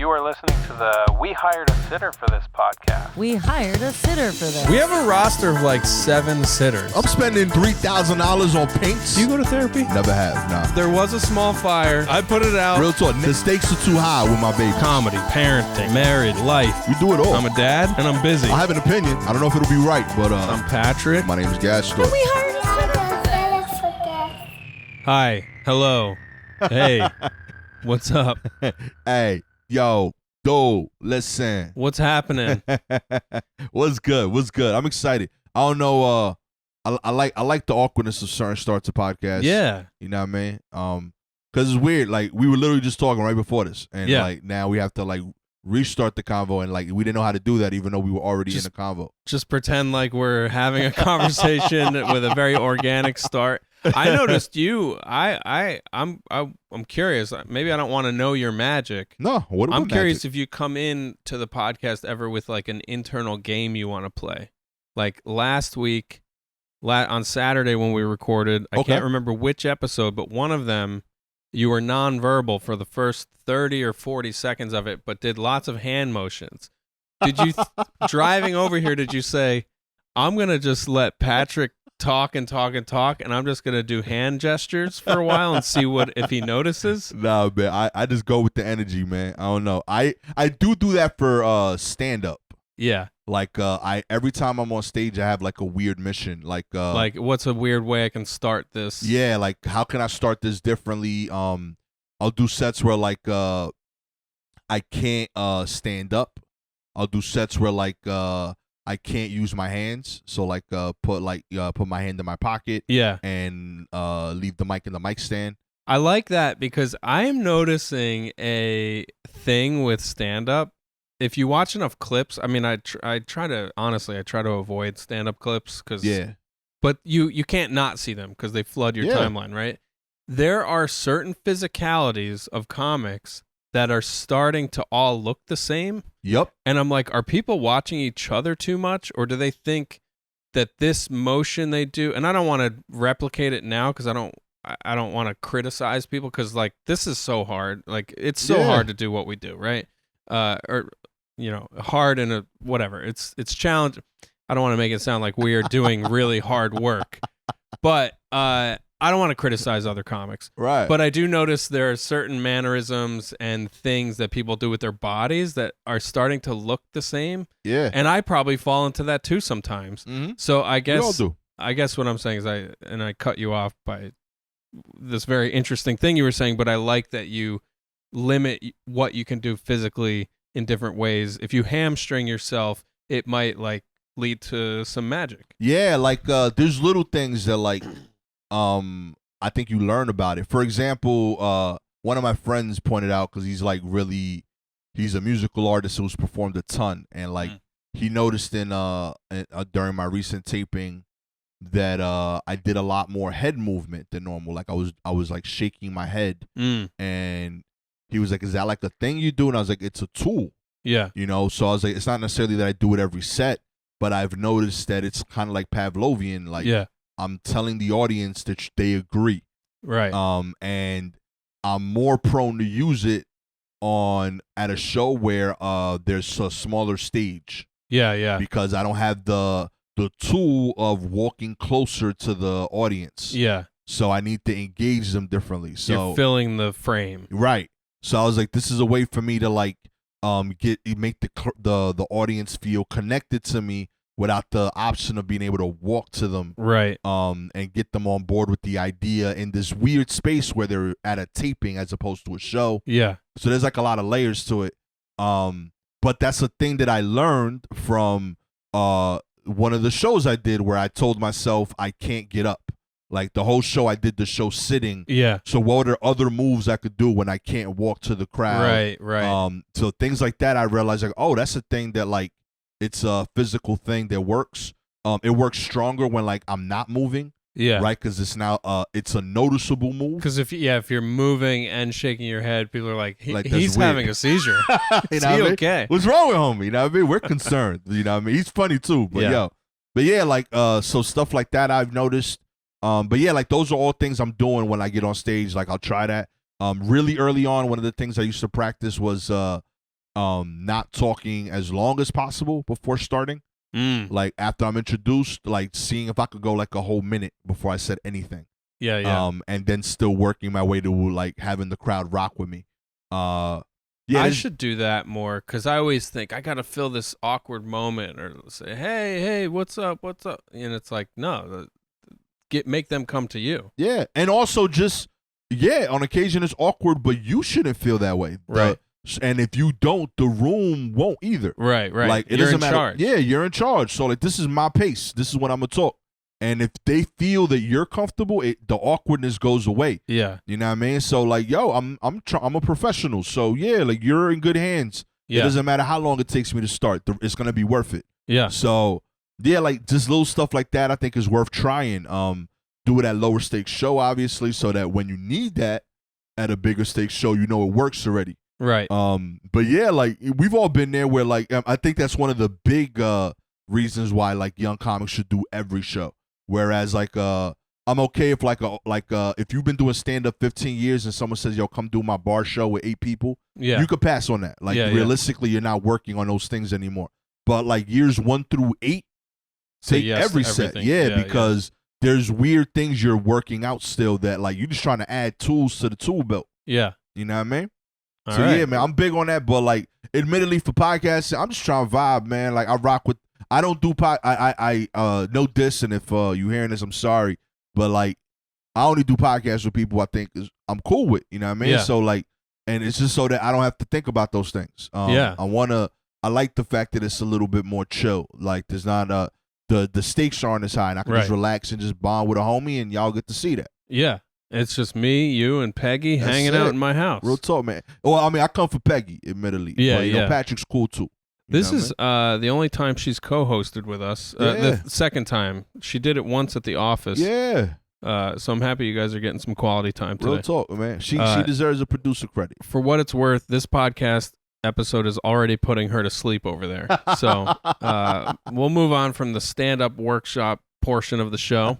You are listening to the We Hired a Sitter for This podcast. We hired a sitter for this. We have a roster of like 7 sitters. I'm spending $3,000 on paints. Do you go to therapy? Never have, nah. There was a small fire. I put it out. Real talk, the stakes are too high with my baby. Comedy, parenting, married, life. We do it all. I'm a dad and I'm busy. I have an opinion. I don't know if it'll be right, but I'm Patrick. my name is Gaston. We hired a sitter. Hi. Hello. Hey. What's up? Hey, yo, dude, listen. What's happening? What's good? What's good? I'm excited. I don't know. I like the awkwardness of certain starts of podcasts. Yeah. You know what I mean? Because it's weird. Like, we were literally just talking right before this, and like now we have to like restart the convo, and like we didn't know how to do that, even though we were already in the convo. Just pretend like we're having a conversation with a very organic start. I noticed you. I'm curious. Maybe I don't want to know your magic. No, what about I'm curious magic? if you come in to the podcast ever with like an internal game you want to play. Like last week, on Saturday when we recorded, I can't remember which episode, but one of them, you were nonverbal for the first 30 or 40 seconds of it, but did lots of hand motions. Did you, driving over here, did you say, I'm going to just let Patrick talk and talk and talk, and I'm just going to do hand gestures for a while and see if he notices? No, man. I just go with the energy, man. I don't know. I do that for stand-up. Yeah. Like every time I'm on stage, I have like a weird mission. Like what's a weird way I can start this? Yeah, like how can I start this differently? I'll do sets where like I can't stand up. I'll do sets where like I can't use my hands. So like put my hand in my pocket. Yeah. And leave the mic in the mic stand. I like that because I am noticing a thing with stand-up. If you watch enough clips, I mean, I try to avoid stand-up clips because but you can't not see them because they flood your timeline, right? There are certain physicalities of comics that are starting to all look the same. Yep. And I'm like, are people watching each other too much, or do they think that this motion they do? And I don't want to replicate it now because I don't want to criticize people because like this is so hard. Like it's so hard to do what we do, right? Or you know, hard in a whatever. It's challenging. I don't want to make it sound like we are doing really hard work, but I don't want to criticize other comics. Right. But I do notice there are certain mannerisms and things that people do with their bodies that are starting to look the same. Yeah. And I probably fall into that too sometimes. Mm-hmm. So I guess we all do. I guess what I'm saying is I cut you off by this very interesting thing you were saying, but I like that you limit what you can do physically in different ways. If you hamstring yourself, it might like lead to some magic. Yeah, like there's little things that like I think you learn about it. For example, one of my friends pointed out because he's a musical artist who's performed a ton, and like he noticed in during my recent taping that I did a lot more head movement than normal. Like I was like shaking my head, and he was like, "Is that like a thing you do?" And I was like, "It's a tool." Yeah. You know, so I was like, it's not necessarily that I do it every set, but I've noticed that it's kind of like Pavlovian. Like, I'm telling the audience that they agree. Right. And I'm more prone to use it at a show where there's a smaller stage. Yeah, yeah. Because I don't have the tool of walking closer to the audience. Yeah. So I need to engage them differently. So you're filling the frame. Right. So I was like, this is a way for me to like make the audience feel connected to me without the option of being able to walk to them. Right. And get them on board with the idea in this weird space where they're at a taping as opposed to a show. Yeah. So there's like a lot of layers to it. But that's a thing that I learned from one of the shows I did where I told myself I can't get up. Like the whole show, I did the show sitting. Yeah. So what are other moves I could do when I can't walk to the crowd? Right, right. So things like that, I realized like, oh, that's a thing that like, it's a physical thing that works. It works stronger when like I'm not moving. Yeah. Right, because it's now it's a noticeable move. Because if you're moving and shaking your head, people are like, Like, he's weird. having a seizure. Is You know he what I mean? okay? What's wrong with homie? You know what I mean? We're concerned. You know what I mean? He's funny too. But like so stuff like that I've noticed. But yeah, like those are all things I'm doing when I get on stage. Like I'll try that. Really early on, one of the things I used to practice was not talking as long as possible before starting. Like after I'm introduced, like seeing if I could go like a whole minute before I said anything. Yeah. And then still working my way to like having the crowd rock with me. I should do that more because I always think I got to fill this awkward moment or say, hey, what's up? And it's like, no, make them come to you. Yeah. And also just, on occasion it's awkward, but you shouldn't feel that way. Right. And if you don't, the room won't either. Right. Like it you're doesn't in matter. charge. Yeah, you're in charge. So like this is my pace. This is when I'm gonna talk. And if they feel that you're comfortable, the awkwardness goes away. Yeah. You know what I mean? So like, yo, I'm a professional. So yeah, like you're in good hands. Yeah. It doesn't matter how long it takes me to start. It's gonna be worth it. Yeah. So yeah, like just little stuff like that I think is worth trying. Do it at lower stakes show, obviously, so that when you need that at a bigger stakes show, you know it works already. Right. But yeah, like we've all been there where like I think that's one of the big reasons why like young comics should do every show. Whereas like I'm okay if if you've been doing stand up 15 years and someone says, yo, come do my bar show with 8 people, you could pass on that. Like realistically, you're not working on those things anymore. But like years 1 through 8, take every set. Because there's weird things you're working out still that like you're just trying to add tools to the tool belt. Yeah. You know what I mean? All so right. yeah, man, I'm big on that. But like, admittedly, for podcasting, I'm just trying to vibe, man. Like I rock with. I don't do no diss, and if you hearing this, I'm sorry, but like I only do podcasts with people I think I'm cool with. You know what I mean? Yeah. So like, and it's just so that I don't have to think about those things. I like the fact that it's a little bit more chill. Like there's not the stakes aren't as high, and I can just relax and just bond with a homie, and y'all get to see that. Yeah. It's just me, you, and Peggy hanging out in my house. Real talk, man. Well, I mean, I come for Peggy, admittedly. Yeah, but, you know, Patrick's cool, too. This is the only time she's co-hosted with us. The second time. She did it once at the office. Yeah. So I'm happy you guys are getting some quality time today. Real talk, man. She deserves a producer credit. For what it's worth, this podcast episode is already putting her to sleep over there. So we'll move on from the stand-up workshop portion of the show.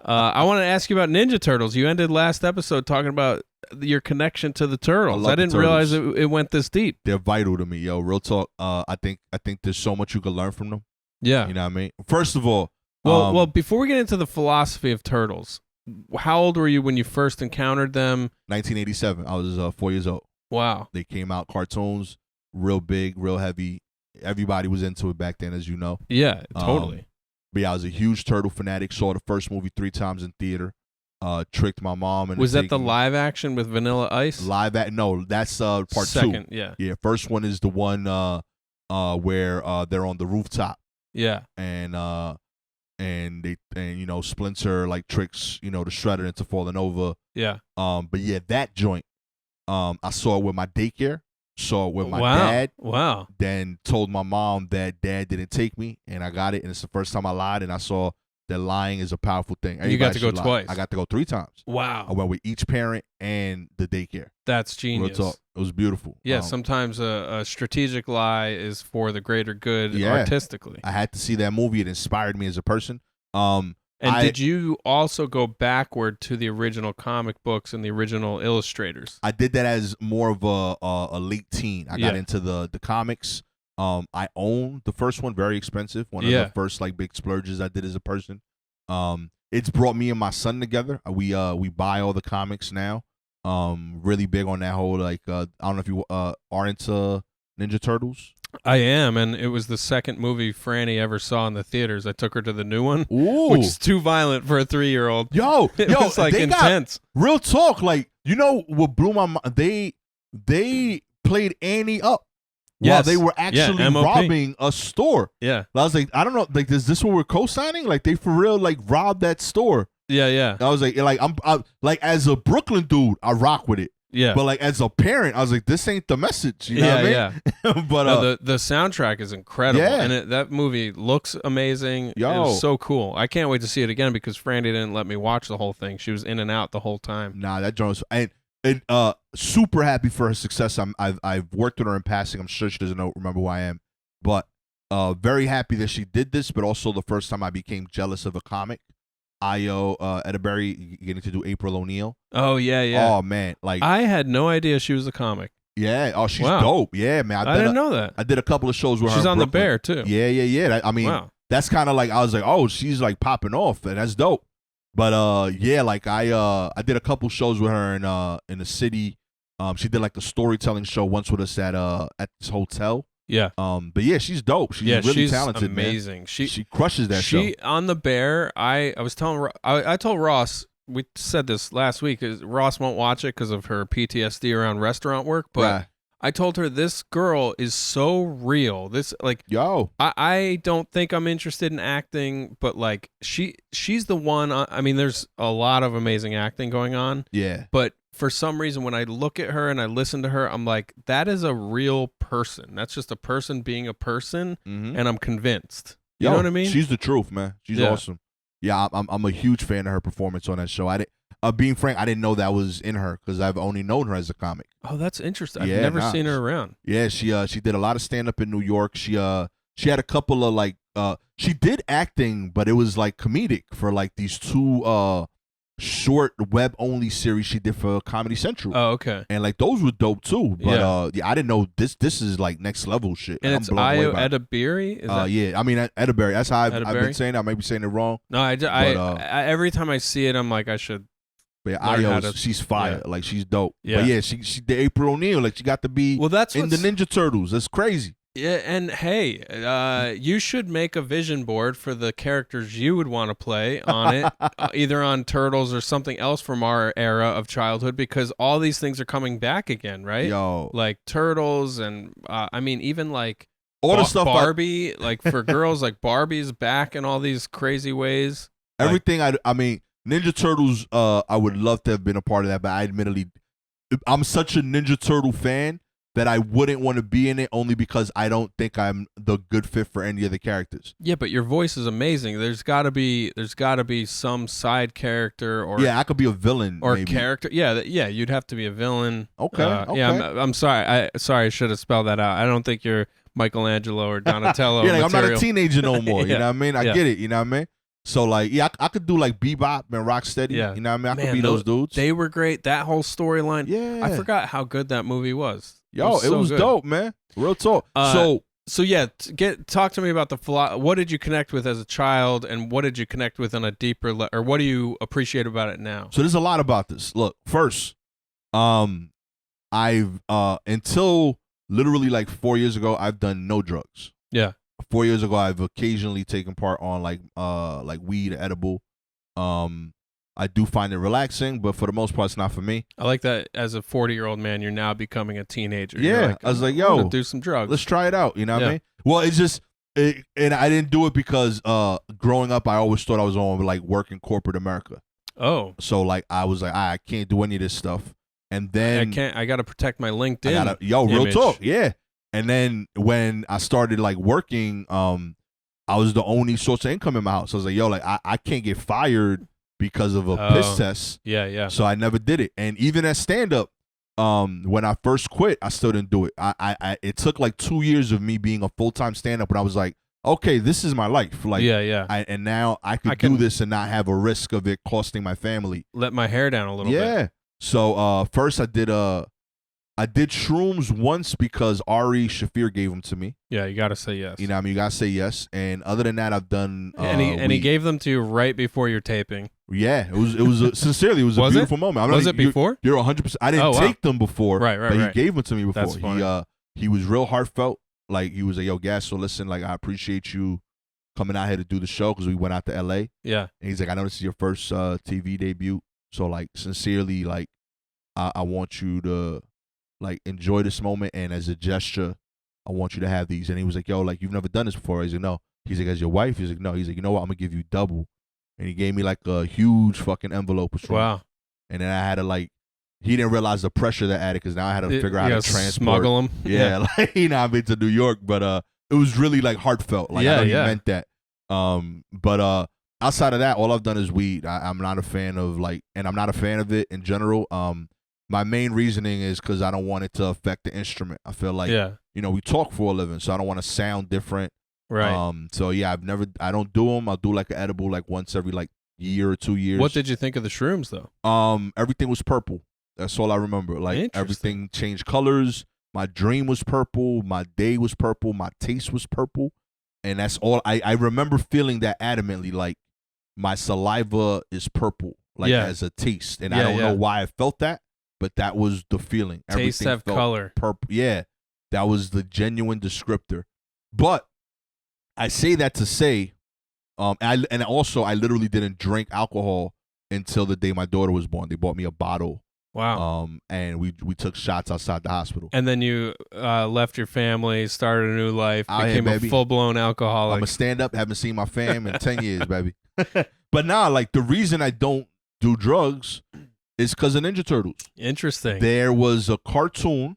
I want to ask you about Ninja Turtles. You ended last episode talking about your connection to the Turtles. I didn't realize it went this deep. They're vital to me, yo. Real talk. I think there's so much you can learn from them. Yeah. You know what I mean? First of all, well, before we get into the philosophy of Turtles, how old were you when you first encountered them? 1987. I was 4 years old. Wow. They came out cartoons, real big, real heavy. Everybody was into it back then, as you know. Yeah, totally. But yeah, I was a huge Turtle fanatic. Saw the first movie 3 times in theater. Tricked my mom. Was that the live action with Vanilla Ice? No, that's part Second, 2. Yeah. First one is the one where they're on the rooftop. Yeah. And Splinter like tricks the Shredder into falling over. Yeah. But yeah, that joint. I saw it with my daycare. Saw it with my dad. Wow. Then told my mom that dad didn't take me, and I got it, and it's the first time I lied, and I saw that lying is a powerful thing. You got to go twice. I got to go 3 times. Wow. I went with each parent and the daycare. That's genius. Real talk. It was beautiful. Yeah, sometimes a strategic lie is for the greater good artistically. I had to see that movie. It inspired me as a person. Did you also go backward to the original comic books and the original illustrators? I did that as more of a late teen. I got into the comics. I own the first one, very expensive. One of the first like big splurges I did as a person. It's brought me and my son together. We buy all the comics now. Really big on that whole like I don't know if you are into Ninja Turtles. I am, and it was the second movie Franny ever saw in the theaters. I took her to the new one, Ooh. which is too violent for a 3-year-old. It was like intense. Real talk, like what blew my mind. They played Annie up while they were actually robbing a store. Yeah, I was like, I don't know, like is this what we're co-signing? Like they for real like robbed that store. Yeah. I was like I'm like as a Brooklyn dude, I rock with it. Yeah. But like as a parent, I was like, this ain't the message. You know what I mean? Yeah. But no, the soundtrack is incredible. Yeah. And that movie looks amazing. Yo. It was so cool. I can't wait to see it again because Franny didn't let me watch the whole thing. She was in and out the whole time. Nah, that joint was and super happy for her success. I've worked with her in passing. I'm sure she doesn't remember who I am. But very happy that she did this, but also the first time I became jealous of a comic. Io Edaberry getting to do April O'Neil. Oh yeah. Oh man, like I had no idea she was a comic. Yeah. Oh, she's Wow. dope. Yeah, man. I didn't know that. I did a couple of shows with her. She's in on the Brooklyn. Bear too. Yeah. I mean, Wow. that's kind of like I was like, oh, she's like popping off, and that's dope. But yeah, like I did a couple shows with her in the city. She did like a storytelling show once with us at this hotel. Yeah. But yeah, she's dope. She's really she's talented, amazing. man. She crushes that show. on the Bear. I was telling I told Ross, we said this last week, is Ross won't watch it because of her PTSD around restaurant work, but Right. I told her this girl is so real. This like Yo. I don't think I'm interested in acting, but like she's the one. I mean, there's a lot of amazing acting going on. Yeah. But for some reason, when I look at her and I listen to her, I'm like, that is a real person. That's just a person being a person, and I'm convinced. You know what I mean? She's the truth, man. She's awesome. Yeah, I'm a huge fan of her performance on that show. Being frank, I didn't know that was in her because I've only known her as a comic. Oh, that's interesting. I've never seen her around. Yeah, she did a lot of stand up in New York. She had a couple of like she did acting, but it was like comedic for like these two short web only series she did for Comedy Central. Oh, okay. And like those were dope too. But I didn't know this is like next level shit. And it's Ayo Edebiri? Yeah, I mean Edebiri. That's how I've been Edebiri? saying it. I may be saying it wrong. No, I every time I see it, I'm like, I should. But Ayo, she's fire. Yeah. Like she's dope. Yeah. But yeah, she did April O'Neil. Like she got to be that's in the Ninja Turtles. That's crazy. Yeah, and hey, you should make a vision board for the characters you would want to play on it, either on Turtles or something else from our era of childhood, because all these things are coming back again, right? Yo, like Turtles, and I mean, even like all the stuff Barbie, like for girls, like Barbie's back in all these crazy ways. Everything I mean, Ninja Turtles. I would love to have been a part of that, but I'm such a Ninja Turtle fan that I wouldn't want to be in it only because I don't think I'm the good fit for any of the characters. Yeah, but your voice is amazing. There's gotta be some side character or I could be a villain or maybe. character. Yeah, you'd have to be a villain. Okay. Yeah, I'm sorry. I should have spelled that out. I don't think you're Michelangelo or Donatello. Yeah, like, I'm not a teenager no more. You know what I mean? I get it. You know what I mean? So like, I could do like Bebop and Rocksteady. Yeah. You know what I mean? I could be those dudes. They were great. That whole storyline. Yeah. I forgot how good that movie was. Yo, it was dope, man. Real talk. So yeah, talk to me about what did you connect with as a child, and what did you connect with on a deeper or what do you appreciate about it now? So there's a lot about this. Look, first, I've until literally like 4 years ago, I've done no drugs. Yeah. 4 years ago, I've occasionally taken part on like weed, edible. I do find it relaxing, but for the most part, it's not for me. I like that as a 40-year-old man, you're now becoming a teenager. Yeah, I was like, yo, do some drugs. Let's try it out. You know what I mean? Well, it's just, and I didn't do it because growing up, I always thought I was on like work in corporate America. Oh. So like, I was like, I can't do any of this stuff. And then I got to protect my LinkedIn. Real image. talk. Yeah. And then when I started like working, I was the only source of income in my house. I was like, yo, like I can't get fired because of a piss test. Yeah. So I never did it. And even at stand up, when I first quit, I still didn't do it. It took like 2 years of me being a full-time stand up, and I was like, okay, this is my life. Like, and now I can do this and not have a risk of it costing my family. Let my hair down a little bit. Yeah. So first I did shrooms once because Ari Shafir gave them to me. Yeah, you got to say yes. You know what I mean? You got to say yes. And other than that, I've done and he gave them to you right before your taping. Yeah, it was sincerely, it was a beautiful moment. Was it before? You're 100%. I didn't take them before, right, but he gave them to me before. That's funny. He was real heartfelt. Like, he was like, yo, Gas, so listen, like, I appreciate you coming out here to do the show because we went out to L.A. Yeah. And he's like, I know this is your first TV debut, so, like, sincerely, like, I want you to, like, enjoy this moment, and as a gesture, I want you to have these. And he was like, yo, like, you've never done this before. He's like, no. He's like, as your wife? He's like, no. He's like, you know what? I'm going to give you double. And he gave me, like, a huge fucking envelope of shrooms. Wow. And then I had to, like, he didn't realize the pressure that added because now I had to figure out how to transport. Smuggle them. Yeah, like, you know, I've been to New York, but it was really, like, heartfelt. Like, I know he meant that. But outside of that, all I've done is weed. I'm not a fan of, like, and I'm not a fan of it in general. My main reasoning is because I don't want it to affect the instrument. I feel like, you know, we talk for a living, so I don't want to sound different. Right. So yeah, I don't do them. I'll do like an edible like once every like year or 2 years. What did you think of the shrooms though? Everything was purple. That's all I remember. Like Interesting. everything changed colors. My dream was purple. My day was purple. My taste was purple. And that's all I remember feeling that adamantly, like my saliva is purple, like as a taste. And I don't know why I felt that, but that was the feeling. Tastes have felt color. Purple. Yeah. That was the genuine descriptor. But I say that to say, and also I literally didn't drink alcohol until the day my daughter was born. They bought me a bottle. Wow. And we took shots outside the hospital. And then you left your family, started a new life, became a baby. full-blown alcoholic. I'm a stand-up, haven't seen my fam in 10 years, baby. But nah, like the reason I don't do drugs is because of Ninja Turtles. Interesting. There was a cartoon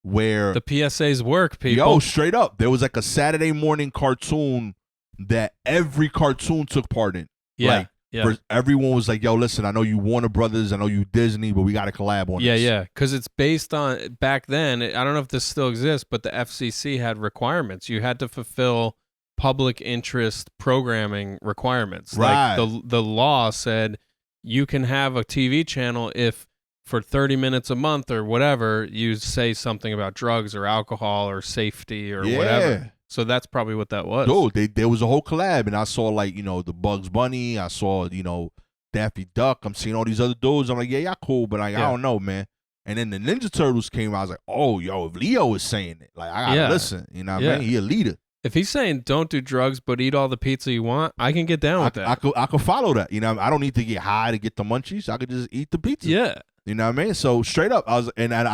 where... The PSAs work, people. Yo, straight up. There was like a Saturday morning cartoon that every cartoon took part in. Yeah. Like, everyone was like, yo, listen, I know you Warner Brothers, I know you Disney, but we got to collab on this. Yeah, because it's based on, back then, I don't know if this still exists, but the FCC had requirements. You had to fulfill public interest programming requirements. Right. Like the law said you can have a TV channel if for 30 minutes a month or whatever, you say something about drugs or alcohol or safety or whatever. So that's probably what that was. Dude, there was a whole collab, and I saw, like, you know, the Bugs Bunny. I saw, you know, Daffy Duck. I'm seeing all these other dudes. I'm like, yeah, y'all cool, but like, I don't know, man. And then the Ninja Turtles came out. I was like, oh, yo, if Leo is saying it, like, I gotta listen. You know what I mean? He a leader. If he's saying don't do drugs but eat all the pizza you want, I can get down with that. I could follow that. You know, I don't need to get high to get the munchies. I could just eat the pizza. Yeah. You know what I mean? So straight up, I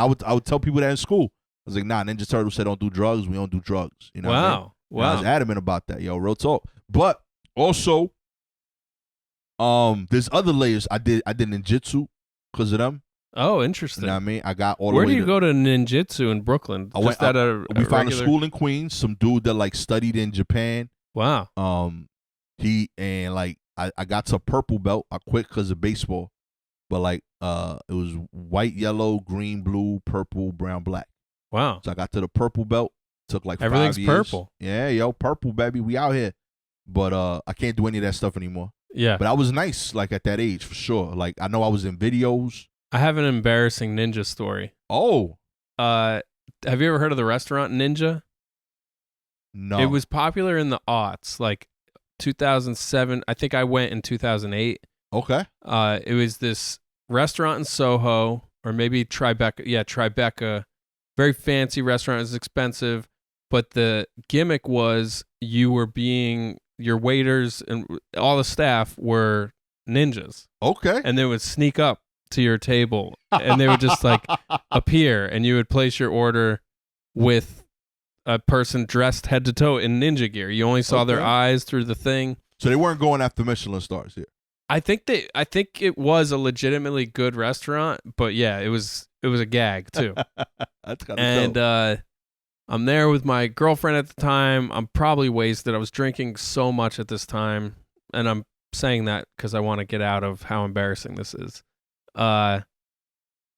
would tell people that in school. I was like, nah, Ninja Turtles said don't do drugs. We don't do drugs. You know what I mean? Wow. I was adamant about that, yo, real talk. But also, there's other layers. I did ninjutsu because of them. Oh, interesting. You know what I mean? I got all the Where way do you go to ninjutsu in Brooklyn? We found a school in Queens. Some dude that like studied in Japan. Wow. I got to purple belt. I quit because of baseball, but like it was white, yellow, green, blue, purple, brown, black. Wow. So I got to the purple belt. Took like 5 years. Everything's purple. Yeah, yo, purple, baby. We out here. But I can't do any of that stuff anymore. Yeah. But I was nice, like, at that age, for sure. Like, I know I was in videos. I have an embarrassing ninja story. Oh. Have you ever heard of the restaurant Ninja? No. It was popular in the aughts, like 2007. I think I went in 2008. Okay. It was this restaurant in Soho, or maybe Tribeca. Yeah, Tribeca. Very fancy restaurant. It was expensive. But the gimmick was your waiters and all the staff were ninjas. Okay. And they would sneak up to your table and they would just like appear, and you would place your order with a person dressed head to toe in ninja gear. You only saw their eyes through the thing. So they weren't going after Michelin stars here. I think it was a legitimately good restaurant, but yeah, it was a gag too. That's kind of dope. And I'm there with my girlfriend at the time. I'm probably wasted. I was drinking so much at this time, and I'm saying that because I want to get out of how embarrassing this is.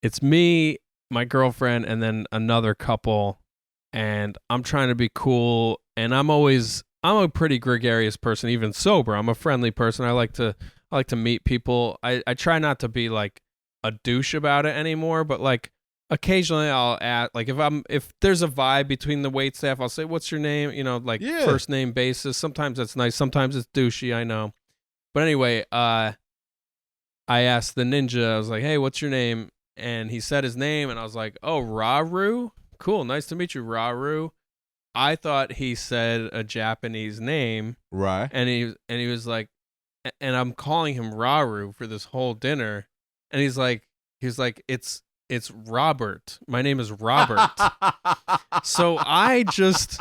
It's me, my girlfriend, and then another couple, and I'm trying to be cool, and I'm a pretty gregarious person, even sober. I'm a friendly person. I like to meet people. I try not to be like a douche about it anymore, but like occasionally I'll add, like if there's a vibe between the wait staff, I'll say, "What's your name?" You know, like first name basis. Sometimes that's nice. Sometimes it's douchey. I know. But anyway, I asked the ninja. I was like, "Hey, what's your name?" And he said his name, and I was like, "Oh, Raru. Cool. Nice to meet you, Raru." I thought he said a Japanese name. Right. And he was like, and I'm calling him Raru for this whole dinner, and he's like, it's Robert. My name is Robert. So I just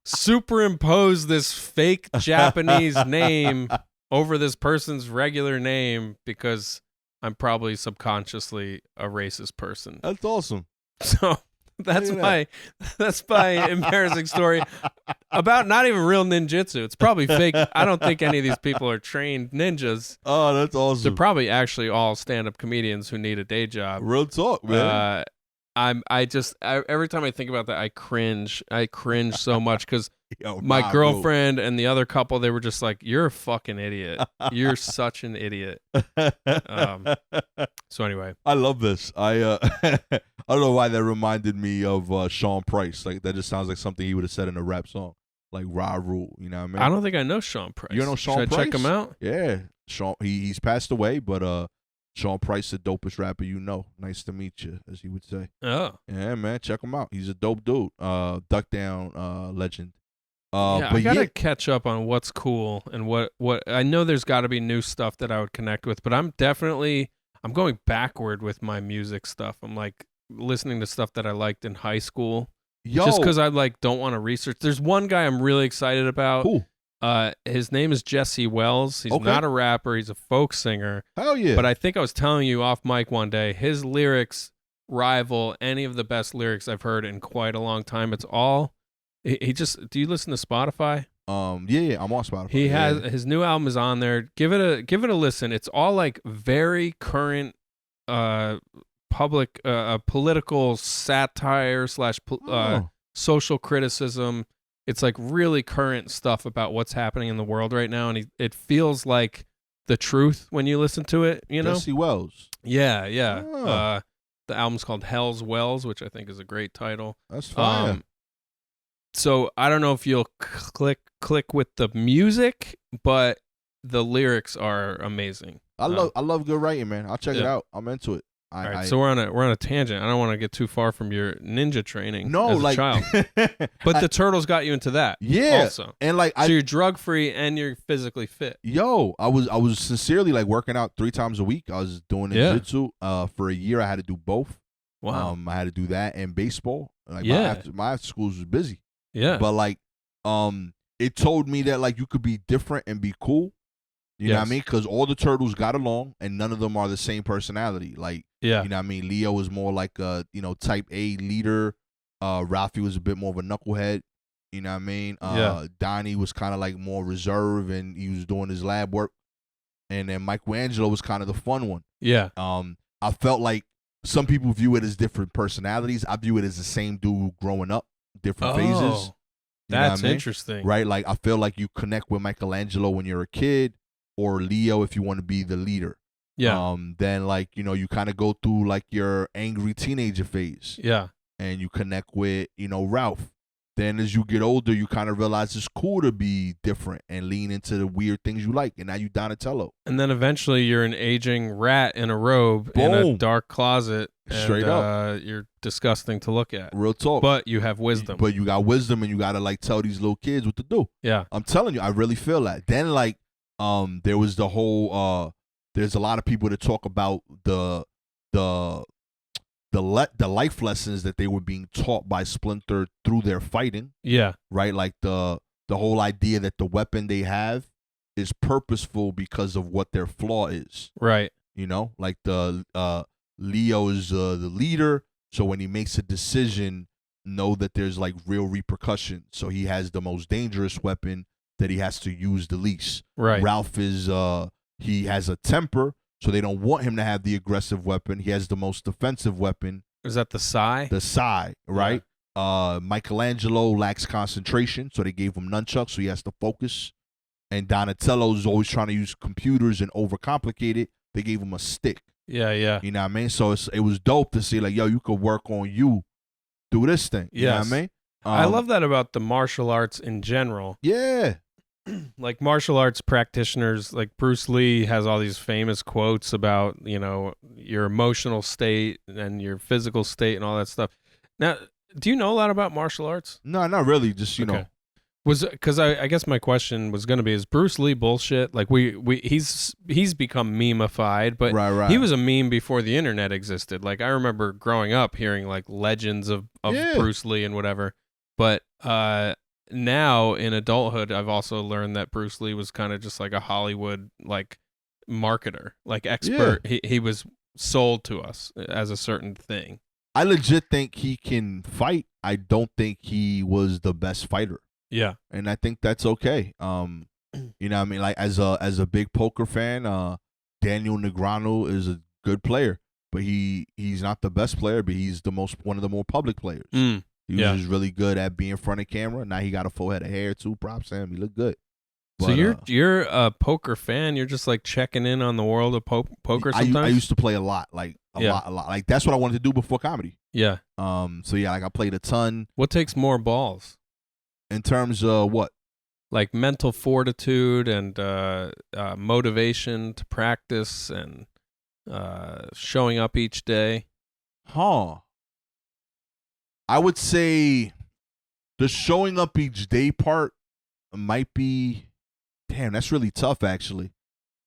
superimposed this fake Japanese name over this person's regular name because I'm probably subconsciously a racist person. That's awesome. So that's my embarrassing story about not even real ninjutsu. It's probably fake. I don't think any of these people are trained ninjas. Oh, that's awesome. They're probably actually all stand-up comedians who need a day job. Real talk, man. Every time I think about that, I cringe. I cringe so much because Yo, My nah, girlfriend and the other couple, they were just like, "You're a fucking idiot. You're such an idiot." So anyway, I love this. I I don't know why that reminded me of Sean Price. Like that just sounds like something he would have said in a rap song, like "Ra Rule." You know what I mean? I don't think I know Sean Price. You don't know Sean Should Price? I check him out? Yeah, Sean. He's passed away, but Sean Price, the dopest rapper you know. Nice to meet you, as he would say. Oh, Yeah, man, check him out. He's a dope dude. Duck Down legend. yeah. But I gotta catch up on what's cool and what. I know there's got to be new stuff that I would connect with, but I'm going backward with my music stuff. I'm like listening to stuff that I liked in high school, just because I don't want to research. There's one guy I'm really excited about. Cool. His name is Jesse Wells. He's not a rapper. He's a folk singer. Hell yeah. But I think I was telling you off mic one day, his lyrics rival any of the best lyrics I've heard in quite a long time. It's all he just. Do you listen to Spotify? Yeah, I'm on Spotify. He has his new album is on there. Give it a listen. It's all like very current, public, political satire / social criticism. It's like really current stuff about what's happening in the world right now, and it feels like the truth when you listen to it. You know, Jesse Wells. Yeah. Oh. The album's called Hell's Wells, which I think is a great title. That's fine. So I don't know if you'll click with the music, but the lyrics are amazing. I love good writing, man. I'll check it out. I'm into it. All right, so we're on a tangent. I don't want to get too far from your ninja training as a child. But the turtles got you into that. Yeah. Also. And so you're drug free and you're physically fit. Yo, I was sincerely like working out 3 times a week. I was doing jiu-jitsu. For a year I had to do both. Wow. I had to do that and baseball. Like my after schools was busy. Yeah. But like it told me that like you could be different and be cool. You know what I mean? Because all the turtles got along, and none of them are the same personality. Like, you know what I mean? Leo was more like a, type A leader. Ralphie was a bit more of a knucklehead. You know what I mean? Donnie was kind of like more reserved, and he was doing his lab work. And then Michelangelo was kind of the fun one. Yeah. I felt like some people view it as different personalities. I view it as the same dude growing up, different phases. That's interesting. Right? Like, I feel like you connect with Michelangelo when you're a kid, or Leo if you want to be the leader. Yeah. Then like, you kind of go through like your angry teenager phase. Yeah. And you connect with, Ralph. Then as you get older, you kind of realize it's cool to be different and lean into the weird things you like. And now you Donatello. And then eventually you're an aging rat in a robe in a dark closet. Straight up. You're disgusting to look at. Real talk. But you have wisdom. But you got wisdom, and you got to like tell these little kids what to do. Yeah. I'm telling you, I really feel that. Then like, there was the whole there's a lot of people that talk about the life lessons that they were being taught by Splinter through their fighting. Yeah. Right? Like the whole idea that the weapon they have is purposeful because of what their flaw is. Right. Like the Leo is the leader, so when he makes a decision, know that there's like real repercussions. So he has the most dangerous weapon that he has to use the least. Right. Ralph is he has a temper, so they don't want him to have the aggressive weapon. He has the most defensive weapon. Is that the Sai? The Sai, right? Yeah. Michelangelo lacks concentration, so they gave him nunchucks, so he has to focus. And Donatello's always trying to use computers and overcomplicate it. They gave him a stick. Yeah, yeah. You know what I mean? So it was dope to see like, yo, you could work on you, do this thing. You know what I mean? I love that about the martial arts in general. Yeah. Like martial arts practitioners, like Bruce Lee has all these famous quotes about, your emotional state and your physical state and all that stuff. Now, do you know a lot about martial arts? No, not really. Just, you know. Because I guess my question was going to be, is Bruce Lee bullshit? Like he's become meme-ified, but he was a meme before the internet existed. Like I remember growing up hearing like legends of Bruce Lee and whatever. But now in adulthood, I've also learned that Bruce Lee was kind of just like a Hollywood like marketer, like expert. Yeah. He was sold to us as a certain thing. I legit think he can fight. I don't think he was the best fighter. Yeah. And I think that's okay. You know what I mean? Like as a big poker fan, Daniel Negreanu is a good player, but he's not the best player, but he's one of the more public players. He was just really good at being in front of camera. Now he got a full head of hair too. Props to him. He looked good. But, so you're a poker fan. You're just like checking in on the world of poker sometimes? I used to play a lot, like a lot. Like that's what I wanted to do before comedy. Yeah. So yeah, like I played a ton. What takes more balls? In terms of what? Like mental fortitude and motivation to practice and showing up each day. I would say the showing up each day part might be, damn, that's really tough actually.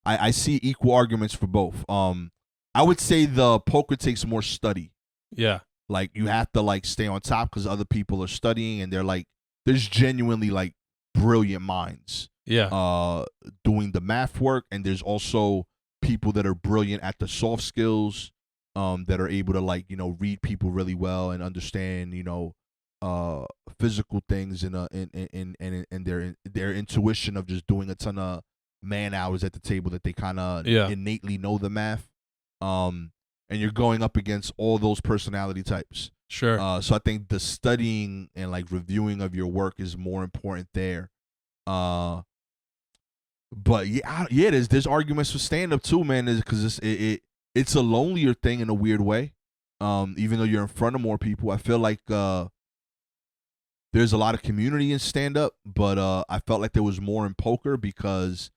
I see equal arguments for both. I would say the poker takes more study. Yeah. Like you have to like stay on top because other people are studying and they're like, there's genuinely like brilliant minds. Yeah. Doing the math work, and there's also people that are brilliant at the soft skills. That are able to like read people really well and understand physical things and their intuition of just doing a ton of man hours at the table that they kind of innately know the math. And you're going up against all those personality types. Sure. So I think the studying and like reviewing of your work is more important there. But there's arguments for stand up too, man. Because it's a lonelier thing in a weird way. Even though you're in front of more people, I feel like there's a lot of community in stand-up, but I felt like there was more in poker because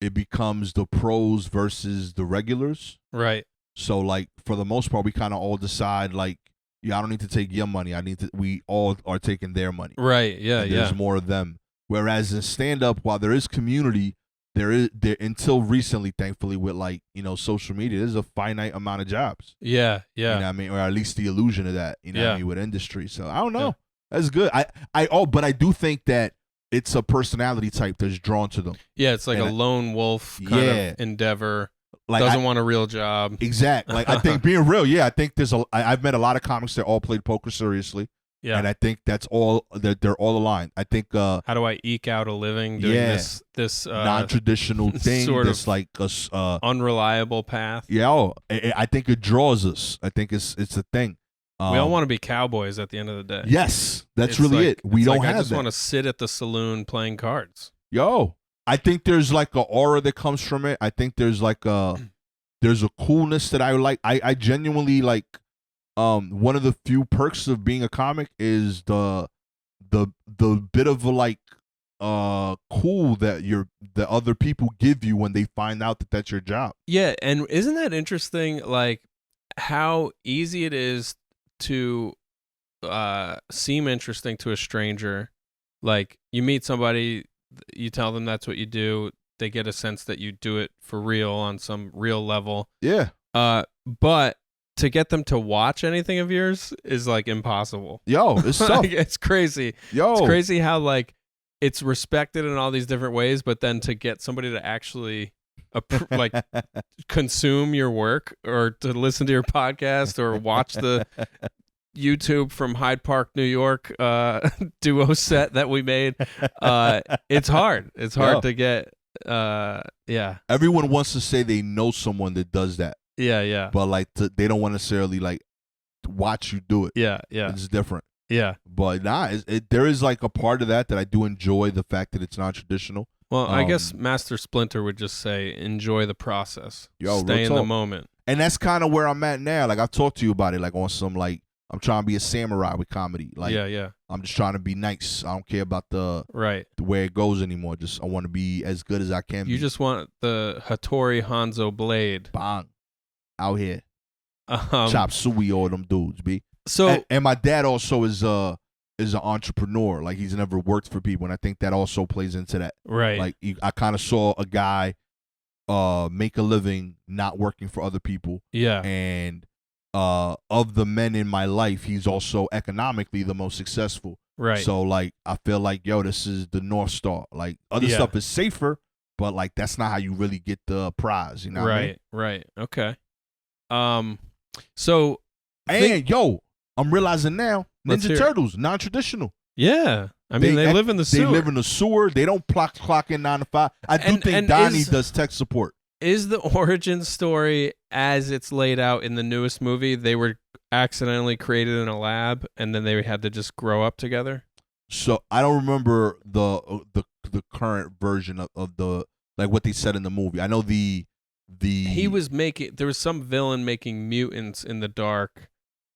it becomes the pros versus the regulars. Right. So, like, for the most part, we kind of all decide, like, I don't need to take your money. We all are taking their money. Right, yeah, There's more of them. Whereas in stand-up, while there is community, there until recently, thankfully, with like social media, there's a finite amount of jobs. Yeah. You know what I mean, or at least the illusion of that. You know what I mean, with industry. So I don't know. Yeah. That's good. But I do think that it's a personality type that's drawn to them. Yeah, it's like a lone wolf kind of endeavor. Like doesn't want a real job. Exactly. Like I think being real. Yeah, I think I've met a lot of comics that all played poker seriously. Yeah. And I think that's all they're all aligned. I think how do I eke out a living doing this non-traditional thing, sort this of like unreliable path. Yeah, I think it draws us. I think it's a thing. We all want to be cowboys at the end of the day. Yes, that's really it. We don't have I just that. want to sit at the saloon playing cards. I think there's like an aura that comes from it. I think there's like there's a coolness that I like. I genuinely like. One of the few perks of being a comic is the bit of a like cool that the other people give you when they find out that that's your job. Yeah, and isn't that interesting? Like how easy it is to seem interesting to a stranger. Like you meet somebody, you tell them that's what you do. They get a sense that you do it for real on some real level. Yeah. But to get them to watch anything of yours is like impossible. It's tough. It's crazy. It's crazy how like it's respected in all these different ways, but then to get somebody to actually like consume your work or to listen to your podcast or watch the YouTube from Hyde Park, New York duo set that we made, it's hard. It's hard to get. Everyone wants to say they know someone that does that. Yeah. But like they don't want to necessarily like watch you do it. Yeah. It's different. Yeah. But there is like a part of that I do enjoy, the fact that it's not traditional. Well, I guess Master Splinter would just say, enjoy the process. Stay in the moment. And that's kind of where I'm at now. Like I've talked to you about it, like on some like I'm trying to be a samurai with comedy. Like I'm just trying to be nice. I don't care about the way it goes anymore. Just I want to be as good as I can. You just want the Hattori Hanzo blade. Bang. Out here, chop suey all them dudes, b. So and my dad also is an entrepreneur. Like he's never worked for people, and I think that also plays into that. Right. Like I kind of saw a guy make a living not working for other people. Yeah. And of the men in my life, he's also economically the most successful. Right. So like I feel like this is the North Star. Like other stuff is safer, but like that's not how you really get the prize. You know what I mean? Right. Okay. So I'm realizing now Ninja Turtles non-traditional. Yeah, I mean they live in the sewer. They live in the sewer. They don't clock in 9 to 5. I do think Donnie does tech support. Is the origin story as it's laid out in the newest movie? They were accidentally created in a lab, and then they had to just grow up together? So I don't remember the current version of the like what they said in the movie. I know He was making, there was some villain making mutants in the dark,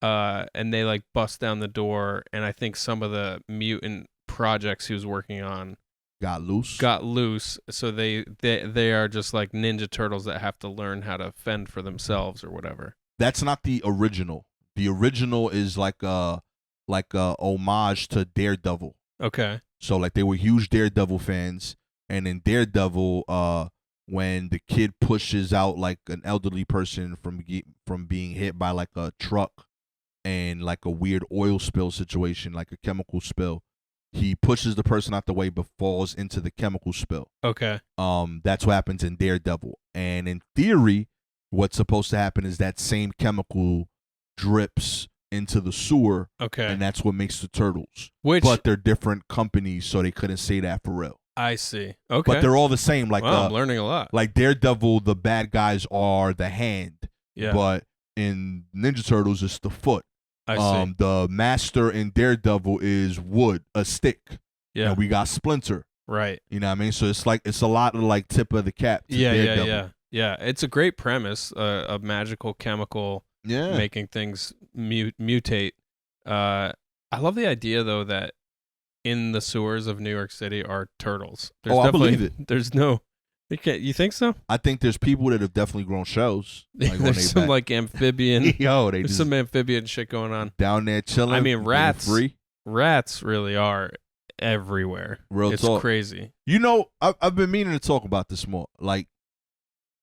and they like bust down the door, and I think some of the mutant projects he was working on got loose. So they are just like Ninja Turtles that have to learn how to fend for themselves or whatever. That's not the original. The original is like a homage to Daredevil. Okay. So like they were huge Daredevil fans, and in Daredevil, when the kid pushes out like an elderly person from being hit by like a truck and like a weird oil spill situation, like a chemical spill, he pushes the person out the way but falls into the chemical spill. Okay. That's what happens in Daredevil. And in theory, what's supposed to happen is that same chemical drips into the sewer. Okay. And that's what makes the turtles. But they're different companies, so they couldn't say that for real. I see. Okay. But they're all the same. Like I'm learning a lot. Like Daredevil, the bad guys are the hand. Yeah. But in Ninja Turtles, it's the foot. I see. The master in Daredevil is wood, a stick. Yeah. And we got Splinter. Right. You know what I mean? So it's a lot of like tip of the cap to Yeah, Daredevil. yeah. It's a great premise, a magical chemical making things mutate. I love the idea though that in the sewers of New York City are turtles. I believe it. There's no, you think so? I think there's people that have definitely grown shells. Like There's some like amphibian. There's some amphibian shit going on down there chilling. I mean, rats. Free. Rats really are everywhere. Real it's talk. Crazy. You know, I've been meaning to talk about this more. Like,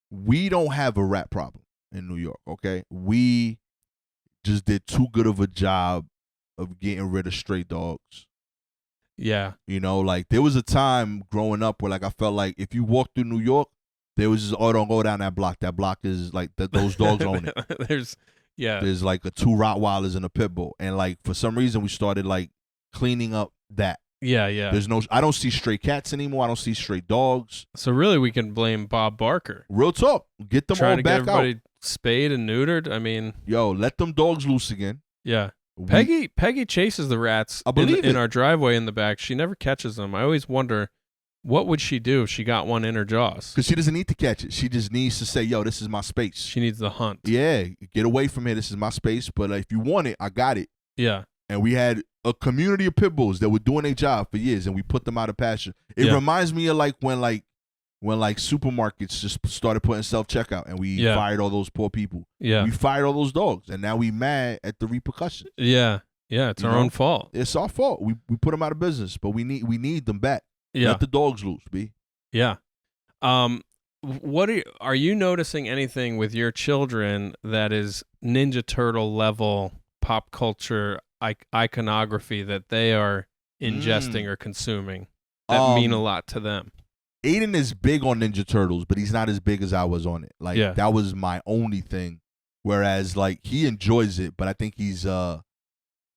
we don't have a rat problem in New York. Okay, we just did too good of a job of getting rid of stray dogs. Yeah. You know, like there was a time growing up where like I felt like if you walk through New York, there was just, don't go down that block. That block is like those dogs own it. There's like 2 Rottweilers and a pit bull, and like for some reason we started like cleaning up that. Yeah. I don't see stray cats anymore. I don't see stray dogs. So really, we can blame Bob Barker. Real talk. Get them all back out. Trying to get everybody spayed and neutered. I mean, let them dogs loose again. Yeah. Peggy chases the rats in our driveway in the back. She never catches them. I always wonder, what would she do if she got one in her jaws? Because she doesn't need to catch it. She just needs to say, yo, this is my space. She needs the hunt. Yeah, get away from here. This is my space. But if you want it, I got it. Yeah. And we had a community of pit bulls that were doing their job for years, and we put them out of pasture. It reminds me of like when supermarkets just started putting self-checkout, and we fired all those poor people. Yeah. We fired all those dogs, and now we mad at the repercussions. Yeah. Yeah, it's our own fault. It's our fault. We put them out of business, but we need them back. Yeah. Let the dogs loose, B. Yeah. What are you noticing anything with your children that is Ninja Turtle level pop culture iconography that they are ingesting or consuming that mean a lot to them? Aiden is big on Ninja Turtles, but he's not as big as I was on it. Like that was my only thing. Whereas like he enjoys it, but I think he's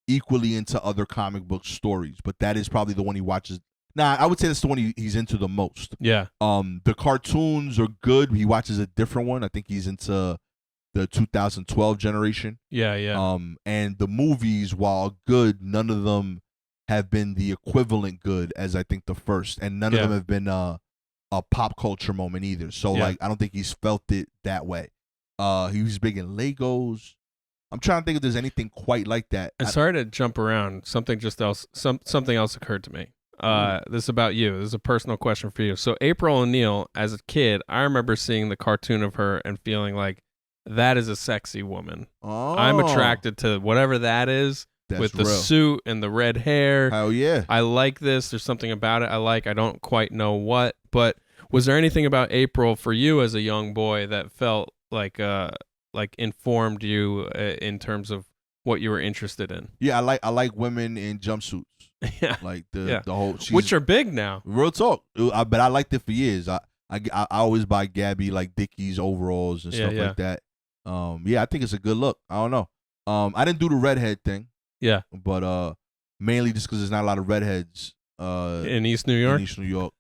equally into other comic book stories. But that is probably the one he watches. Nah, I would say that's the one he's into the most. Yeah. The cartoons are good. He watches a different one. I think he's into the 2012 generation. Yeah. And the movies, while good, none of them have been the equivalent good as I think the first, and none of them have been a pop culture moment either. So like, I don't think he's felt it that way. He was big in Legos. I'm trying to think if there's anything quite like that. I'm sorry to jump around. Something else occurred to me. This is about you. This is a personal question for you. So April O'Neil, as a kid, I remember seeing the cartoon of her and feeling like that is a sexy woman. I'm attracted to whatever that is. That's with the real. suit and the red hair. Hell yeah. I like this. There's something about it I like. I don't quite know what. But was there anything about April for you as a young boy that felt like informed you in terms of what you were interested in? Yeah, I like women in jumpsuits. Yeah. Like the whole... Which are big now. Real talk. But I liked it for years. I always buy Gabby like Dickies overalls and stuff like that. I think it's a good look. I don't know. I didn't do the redhead thing. Yeah. But mainly just because there's not a lot of redheads in East New York. In East New York.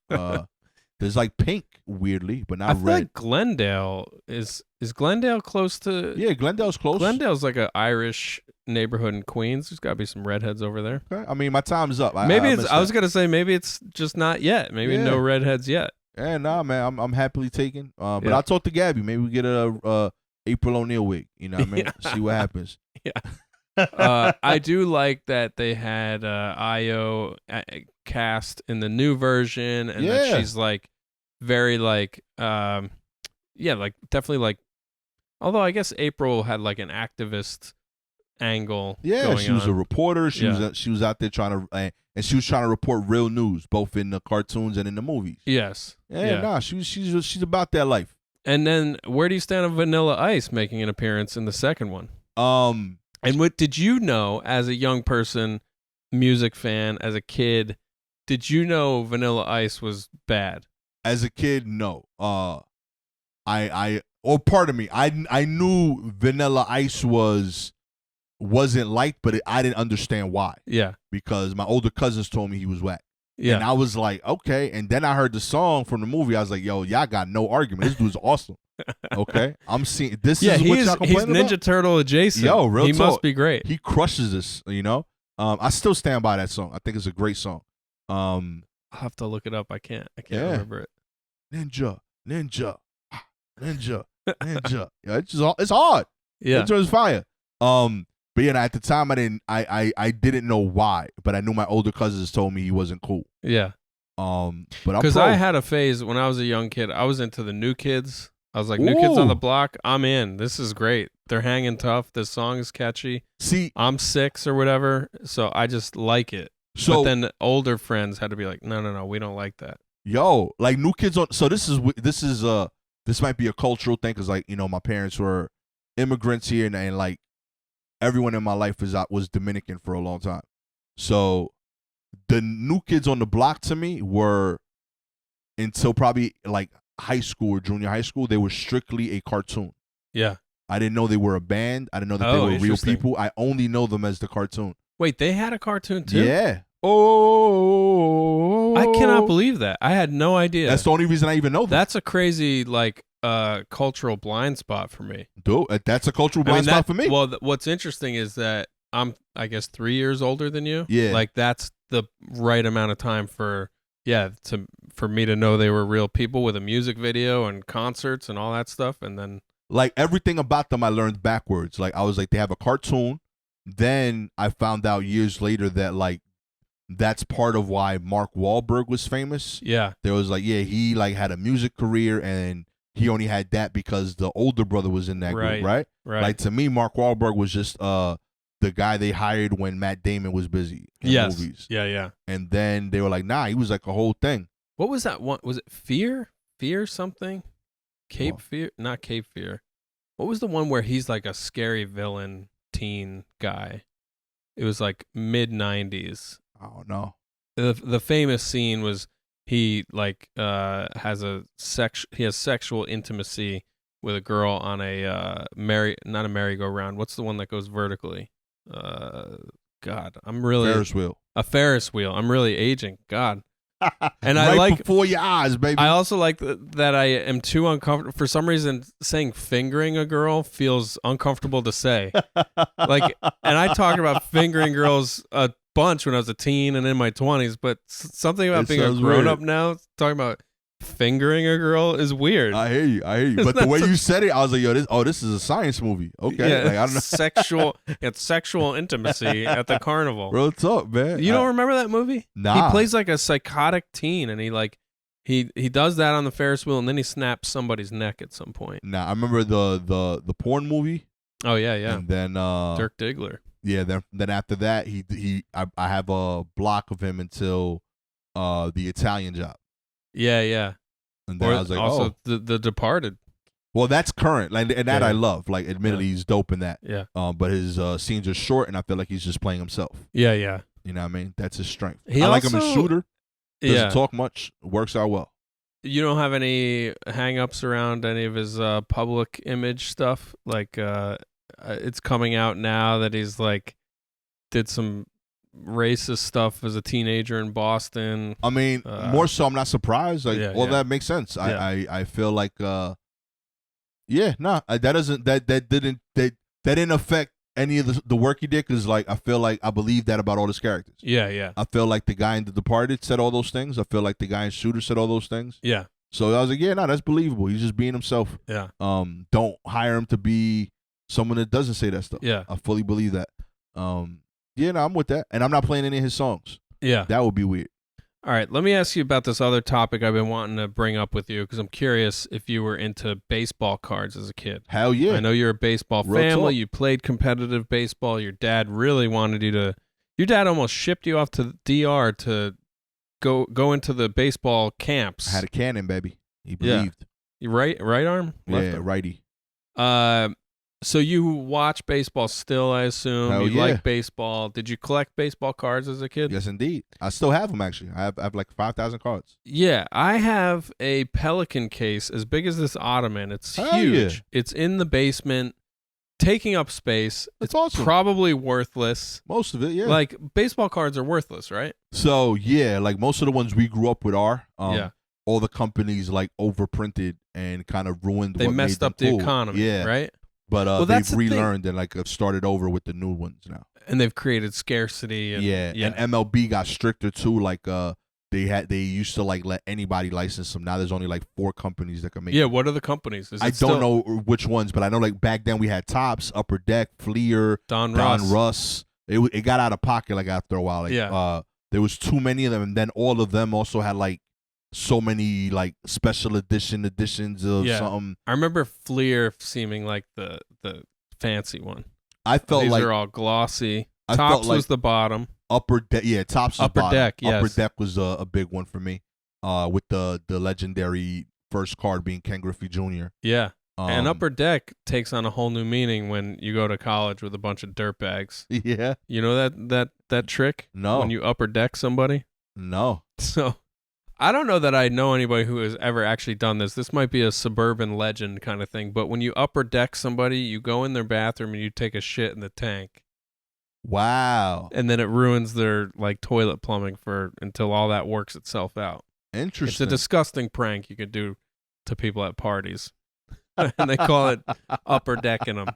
There's like Pink, weirdly, but I not feel red. like Glendale is Glendale close to. Yeah, Glendale's close. Glendale's like an Irish neighborhood in Queens. There's got to be some redheads over there. Okay. I mean, my time's up. Maybe it's. missed I was that. gonna say maybe it's just not yet. Maybe no redheads yet. Yeah, nah, man. I'm happily taken. But Yeah. I'll talk to Gabby. Maybe we get a April O'Neil wig. You know what I mean? Yeah. See what happens. I do like that they had Io cast in the new version, and that Yeah. she's like very like like definitely like. Although I guess April had like an activist angle. Yeah, going she was on. a reporter. She was out there trying to and she was trying to report real news, both in the cartoons and in the movies. Yes. Yeah, nah, she's about that life. And then where do you stand on Vanilla Ice making an appearance in the second one? And what did you know as a young person, music fan, as a kid, did you know Vanilla Ice was bad? As a kid, no. Pardon me. I knew Vanilla Ice wasn't liked, but I didn't understand why. Yeah. Because my older cousins told me he was whack. Yeah. And I was like, okay. And then I heard the song from the movie. I was like, yo, y'all got no argument. This dude's awesome. Okay. I'm seeing this is what y'all he's complaining Ninja about? Turtle adjacent. Yo, real he talk. must be great. He crushes this, you know? I still stand by that song. I think it's a great song. I'll have to look it up. I can't remember it. Ninja. Yeah, it's hard. Yeah. It was fire. But yeah, at the time I didn't know why, but I knew my older cousins told me he wasn't cool. Yeah. But I'm because I had a phase when I was a young kid. I was into the New Kids. I was like, New Kids on the Block. I'm in. This is great. They're hanging tough. This song is catchy. See, I'm 6 or whatever, so I just like it. So but then older friends had to be like, no, we don't like that. Yo, like New Kids on. So this might be a cultural thing because, like, you know, my parents were immigrants here, and like everyone in my life was Dominican for a long time. So the New Kids on the Block to me were, until probably like high school or junior high school, they were strictly a cartoon. Yeah. I didn't know they were a band. I didn't know that they were real people. I only know them as the cartoon. Wait, they had a cartoon too? Yeah. Oh. I cannot believe that. I had no idea. That's the only reason I even know them. That's a crazy like cultural blind spot for me. Dude, that's a cultural blind spot for me. Well, what's interesting is that I'm, I guess, 3 years older than you. Yeah. Like that's the right amount of time for me to know they were real people with a music video and concerts and all that stuff, and then like everything about them I learned backwards. Like I was like, they have a cartoon. Then I found out years later that like that's part of why Mark Wahlberg was famous. Yeah. There was like, yeah, he like had a music career and he only had that because the older brother was in that group, right? Right. Like to me, Mark Wahlberg was just the guy they hired when Matt Damon was busy in movies. Yeah. And then they were like, nah, he was like a whole thing. What was that one? Was it Fear? Fear something? Cape What? Fear? Not Cape Fear. What was the one where he's like a scary villain teen guy? It was like mid 90s. I don't know. The famous scene was he like has sexual intimacy with a girl on a not a merry-go-round. What's the one that goes vertically? God, I'm really Ferris wheel. A Ferris wheel. I'm really aging. God. And right I like before your eyes, baby. I also like that I am too uncomfortable. For some reason, saying fingering a girl feels uncomfortable to say. Like, and I talked about fingering girls a bunch when I was a teen and in my 20s, but something about being a grown up now, talking about fingering a girl is weird. I hear you. But the way you said it, I was like, yo, this is a science movie. Okay. Yeah, like, I don't know. It's sexual intimacy at the carnival. Real talk, man. You don't remember that movie? Nah. He plays like a psychotic teen, and he does that on the Ferris wheel, and then he snaps somebody's neck at some point. Nah, I remember the porn movie. Oh yeah. And then Dirk Diggler. Yeah, then after that I have a block of him until the Italian Job. Yeah. And then I was like, also the Departed. Well, that's current, like, and that Yeah. I love. Like, admittedly, he's dope in that. Yeah. But his scenes are short, and I feel like he's just playing himself. Yeah. You know what I mean? That's his strength. He I like him in also- Shooter. Doesn't Yeah. talk much. Works out well. You don't have any hang-ups around any of his public image stuff? Like, it's coming out now that he's like did some racist stuff as a teenager in Boston. I mean, more so, I'm not surprised. Like, that makes sense. Yeah. I feel like, that didn't affect any of the work he did, because like I feel like I believe that about all his characters. Yeah. I feel like the guy in The Departed said all those things. I feel like the guy in Shooter said all those things. Yeah. So I was like, that's believable. He's just being himself. Yeah. Don't hire him to be someone that doesn't say that stuff. Yeah. I fully believe that. I'm with that. And I'm not playing any of his songs. Yeah. That would be weird. All right, let me ask you about this other topic I've been wanting to bring up with you, because I'm curious if you were into baseball cards as a kid. Hell yeah. I know you're a baseball Real family. talk. You played competitive baseball. Your dad really wanted you to. Your dad almost shipped you off to the DR to go into the baseball camps. I had a cannon, baby. He believed. You right arm? Left arm? Righty. So you watch baseball still, I assume. Hell You yeah. like baseball. Did you collect baseball cards as a kid? Yes, indeed. I still have them, actually. I have like 5,000 cards. Yeah, I have a Pelican case as big as this ottoman. It's Hell huge. yeah. It's in the basement, taking up space. That's It's awesome. probably worthless. Most of it, yeah. Like, baseball cards are worthless, right? So, yeah, like most of the ones we grew up with are. Yeah. All the companies like overprinted and kind of ruined They what messed made up them the cool. economy, Yeah. right? But that's they've the thing. relearned and like have started over with the new ones now. And they've created scarcity. And, And MLB got stricter too. Like they used to like let anybody license them. Now there's only like 4 companies that can make. Yeah, what are the companies? Is I it don't still know which ones, but I know like back then we had Topps, Upper Deck, Fleer, Don Russ. It got out of pocket like after a while. Like, there was too many of them, and then all of them also had like so many like special editions of something. I remember Fleer seeming like the fancy one. I felt These like are all glossy. I felt Topps like was the bottom. Upper Deck, Topps was Upper bottom. Deck, yes. Upper Deck was a big one for me. With the legendary first card being Ken Griffey Jr. Yeah. And Um, Upper Deck takes on a whole new meaning when you go to college with a bunch of dirtbags. Yeah. You know that trick? No. When you Upper Deck somebody? No. So I don't know that I know anybody who has ever actually done this. This might be a suburban legend kind of thing. But when you Upper Deck somebody, you go in their bathroom and you take a shit in the tank. Wow. And then it ruins their like toilet plumbing until all that works itself out. Interesting. It's a disgusting prank you could do to people at parties. And they call it upper decking them.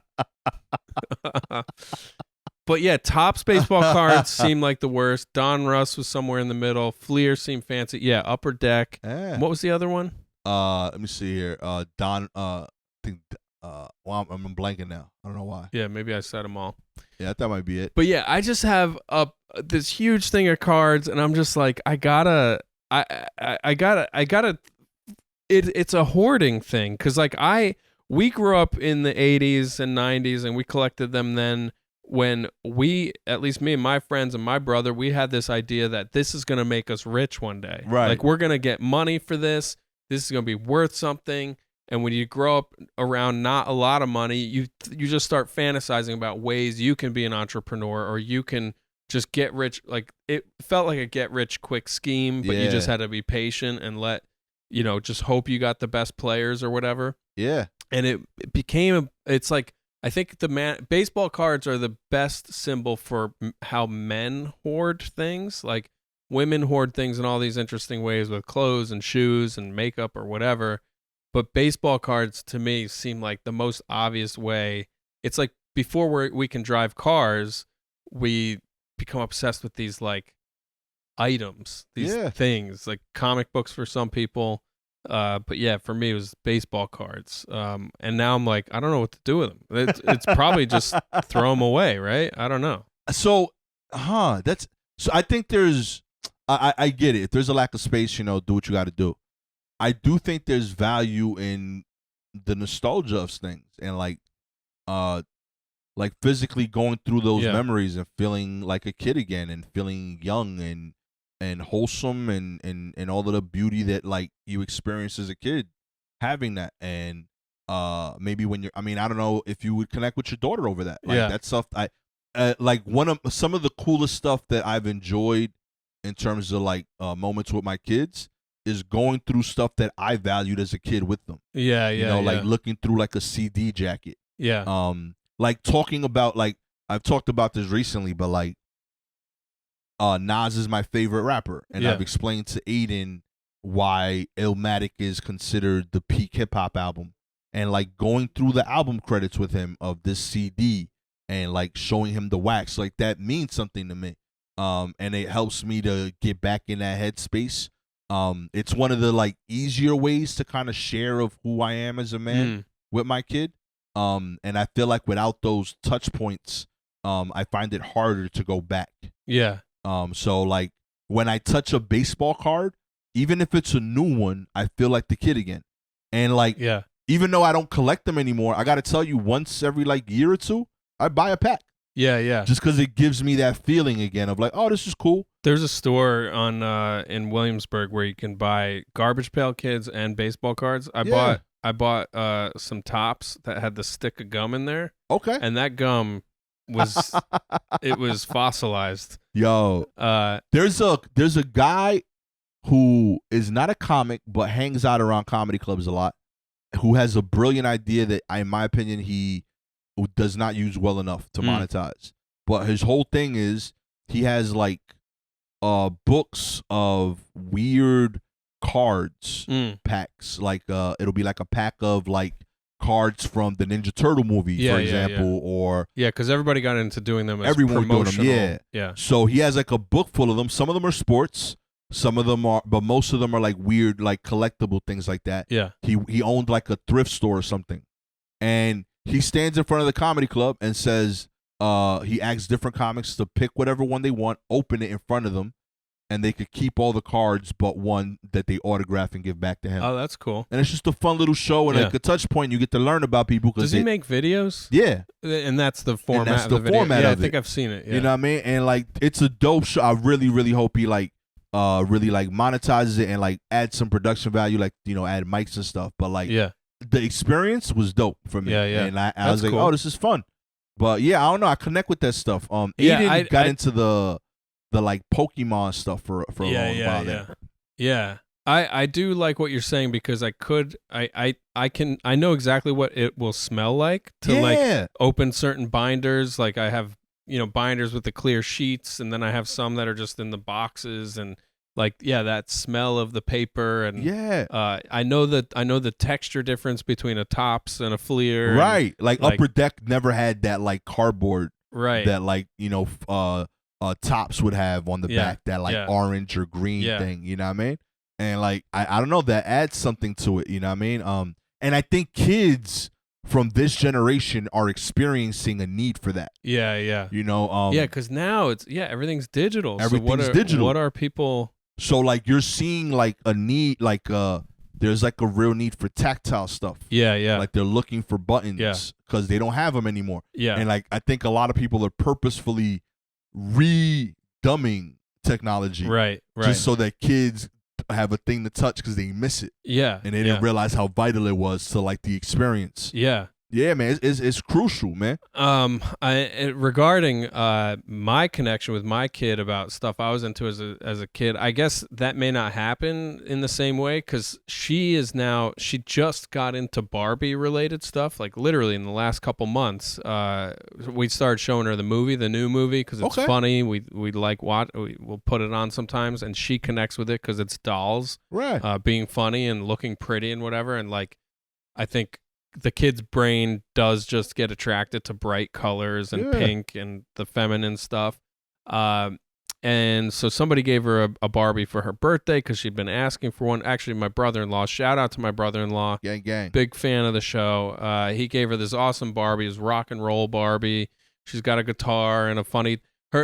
But yeah, Topps baseball cards seem like the worst. Don Russ was somewhere in the middle. Fleer seemed fancy. Yeah, Upper Deck. Yeah. What was the other one? Let me see here. Don. I think. Well, I'm blanking now. I don't know why. Yeah, maybe I said them all. Yeah, that might be it. But yeah, I just have this huge thing of cards, and I'm just like, I gotta. It's a hoarding thing, because like we grew up in the 80s and 90s, and we collected them then. When we, at least me and my friends and my brother, we had this idea that this is going to make us rich one day. Right. Like, we're going to get money for this. This is going to be worth something. And when you grow up around not a lot of money, you just start fantasizing about ways you can be an entrepreneur, or you can just get rich. Like, it felt like a get rich quick scheme, but you just had to be patient and just hope you got the best players or whatever. Yeah. And it became, it's like, I think baseball cards are the best symbol for how men hoard things. Like, women hoard things in all these interesting ways with clothes and shoes and makeup or whatever. But baseball cards, to me, seem like the most obvious way. It's like before we can drive cars, we become obsessed with these like items, these things, like comic books for some people. But yeah, for me, it was baseball cards. And now I'm like, I don't know what to do with them. It's probably just throw them away, right? I don't know. So, I think there's, I get it. If there's a lack of space, do what you got to do. I do think there's value in the nostalgia of things and like physically going through those memories and feeling like a kid again and feeling young and wholesome and all of the beauty that like you experienced as a kid, having that. And maybe when I don't know if you would connect with your daughter over that. Like, that stuff, some of the coolest stuff that I've enjoyed in terms of like moments with my kids is going through stuff that I valued as a kid with them. Like looking through like a CD jacket. Like talking about, like, I've talked about this recently, but like Nas is my favorite rapper, and Yeah. I've explained to Aiden why Illmatic is considered the peak hip hop album, and like going through the album credits with him of this CD and like showing him the wax, like that means something to me. And it helps me to get back in that headspace. It's one of the like easier ways to kind of share of who I am as a man with my kid. And I feel like without those touch points, I find it harder to go back. Yeah. So like when I touch a baseball card, even if it's a new one, I feel like the kid again. And like, Yeah. even though I don't collect them anymore, I got to tell you, once every like year or two, I buy a pack. Yeah. Yeah. Just because it gives me that feeling again of like, oh, this is cool. There's a store on in Williamsburg where you can buy Garbage Pail Kids and baseball cards. I bought some tops that had the stick of gum in there. Okay. And that gum was it was fossilized. Yo, there's a guy who is not a comic but hangs out around comedy clubs a lot, who has a brilliant idea that, in my opinion, he does not use well enough to monetize. But his whole thing is he has like books of weird cards packs. Like it'll be like a pack of like cards from the Ninja Turtle movie, for example, or because everybody got into doing them as everyone doing them. promotional. Yeah. So he has like a book full of them. Some of them are sports. Some of them are, but most of them are like weird, like collectible things like that. Yeah. He owned like a thrift store or something, and he stands in front of the comedy club and says, he asks different comics to pick whatever one they want, open it in front of them, and they could keep all the cards but one that they autograph and give back to him. Oh, that's cool. And it's just a fun little show and like a touch point. You get to learn about people. Does he make videos? Yeah. And that's the format. And that's of the the video. format yeah, of I think it. I've seen it. Yeah. You know what I mean? And like, it's a dope show. I really, really hope he like really like monetizes it and like add some production value, like, you know, add mics and stuff. But like, the experience was dope for me. Yeah, yeah. And I That's was like, cool. oh, this is fun. But yeah, I don't know. I connect with that stuff. Aiden got into the like Pokemon stuff for a long while there. Yeah. I do like what you're saying because I know exactly what it will smell like to like open certain binders. Like I have, you know, binders with the clear sheets, and then I have some that are just in the boxes, and like that smell of the paper, and I know the texture difference between a Tops and a Fleer. Right. Like Upper Deck never had that like cardboard that like, you know, Tops would have on the back, that like orange or green thing, you know what I mean? And like I don't know, that adds something to it, you know what I mean? And I think kids from this generation are experiencing a need for that. Yeah. You know, because now it's everything's digital. Everything's digital. What are people? So like you're seeing like a need, like there's like a real need for tactile stuff. Yeah. Like they're looking for buttons because they don't have them anymore. Yeah. And like I think a lot of people are purposefully re-dumbing technology, right, just so that kids have a thing to touch because they miss it. Yeah. And they didn't realize how vital it was to like the experience. Yeah, man, it's crucial, man. Regarding my connection with my kid about stuff I was into as a kid, I guess that may not happen in the same way because she just got into Barbie related stuff, like literally in the last couple months. We started showing her the new movie because it's funny. We like we'll put it on sometimes, and she connects with it because it's dolls, right? Being funny and looking pretty and whatever, and like I think the kid's brain does just get attracted to bright colors and pink and the feminine stuff. And so somebody gave her a Barbie for her birthday because she'd been asking for one. Actually, my brother-in-law, shout out to my brother-in-law. Gang. Big fan of the show. He gave her this awesome Barbie, his rock and roll Barbie. She's got a guitar and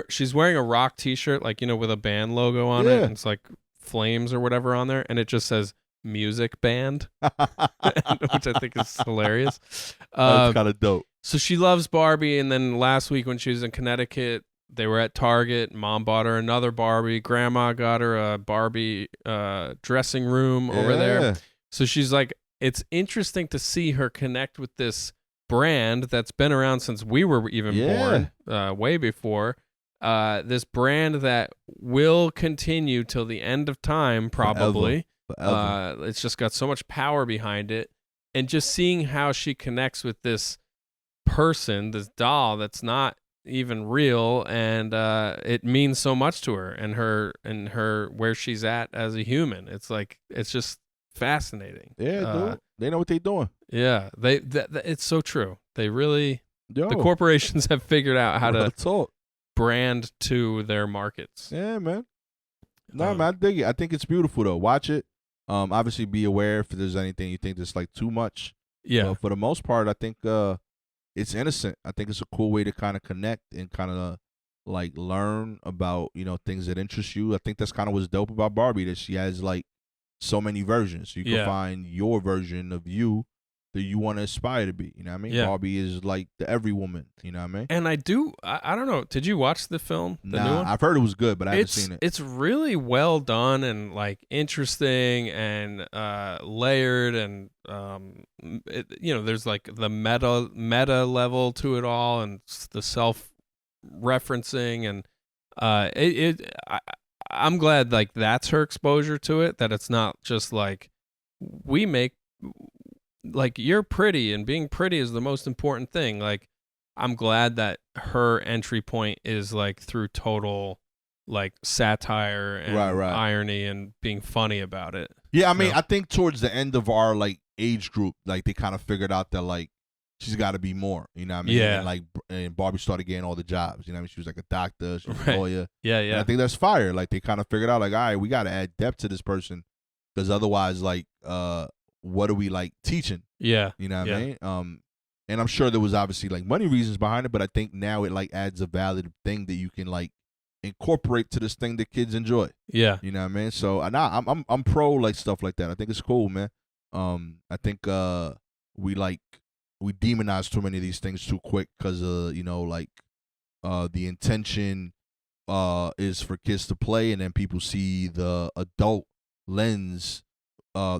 she's wearing a rock t-shirt, like, you know, with a band logo on it. And it's like flames or whatever on there. And it just says, music band, which I think is hilarious. That's kind of dope. So she loves Barbie, and then last week when she was in Connecticut, they were at Target. Mom bought her another Barbie. Grandma got her a Barbie dressing room over there. So she's like, it's interesting to see her connect with this brand that's been around since we were even born, way before. This brand that will continue till the end of time, probably. It's just got so much power behind it, and just seeing how she connects with this person, this doll that's not even real, and it means so much to her and her where she's at as a human. It's like it's just fascinating. Yeah, dude. They know what they're doing. Yeah, it's so true. They really Yo, the corporations have figured out how to talk. brand to their markets. Yeah, man. No, man, I dig it. I think it's beautiful though. Watch it. Obviously, be aware if there's anything you think that's like too much. Yeah. But for the most part, I think it's innocent. I think it's a cool way to kind of connect and kind of like learn about things that interest you. I think that's kind of what's dope about Barbie, that she has like so many versions. You can find your version of you that you want to aspire to be. You know what I mean? Yeah. Barbie is like the every woman. You know what I mean? And I don't know. Did you watch the film? The new one? I've heard it was good, but I haven't seen it. It's really well done and like interesting and layered, and there's like the meta level to it all, and the self referencing, and I'm glad like that's her exposure to it, that it's not just like we make like you're pretty and being pretty is the most important thing. Like I'm glad that her entry point is like through total like satire and irony and being funny about it. Yeah, I mean, I think towards the end of our like age group, like they kind of figured out that like she's got to be more, you know what I mean? Yeah. And Barbie started getting all the jobs, you know what I mean? She was like a doctor, she was a lawyer. Yeah. And I think that's fire. Like they kind of figured out like, all right, we got to add depth to this person, because otherwise like what are we like teaching? Yeah. You know what I mean? And I'm sure there was obviously like money reasons behind it, but I think now it like adds a valid thing that you can like incorporate to this thing that kids enjoy. Yeah. You know what I mean? So I'm pro like stuff like that. I think it's cool, man. I think we demonize too many of these things too quick, because the intention is for kids to play, and then people see the adult lens.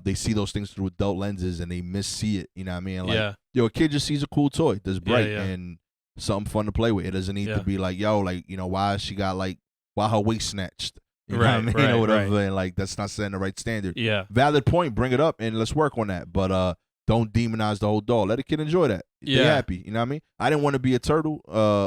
They see those things through adult lenses and they missee it. You know what I mean? Like, a kid just sees a cool toy that's bright and something fun to play with. It doesn't need to be like, why she got like, why her waist snatched? You know what I mean? Or whatever. And like, that's not setting the right standard. Yeah. Valid point. Bring it up and let's work on that. But don't demonize the whole doll. Let a kid enjoy that. Be happy. You know what I mean? I didn't want to be a turtle,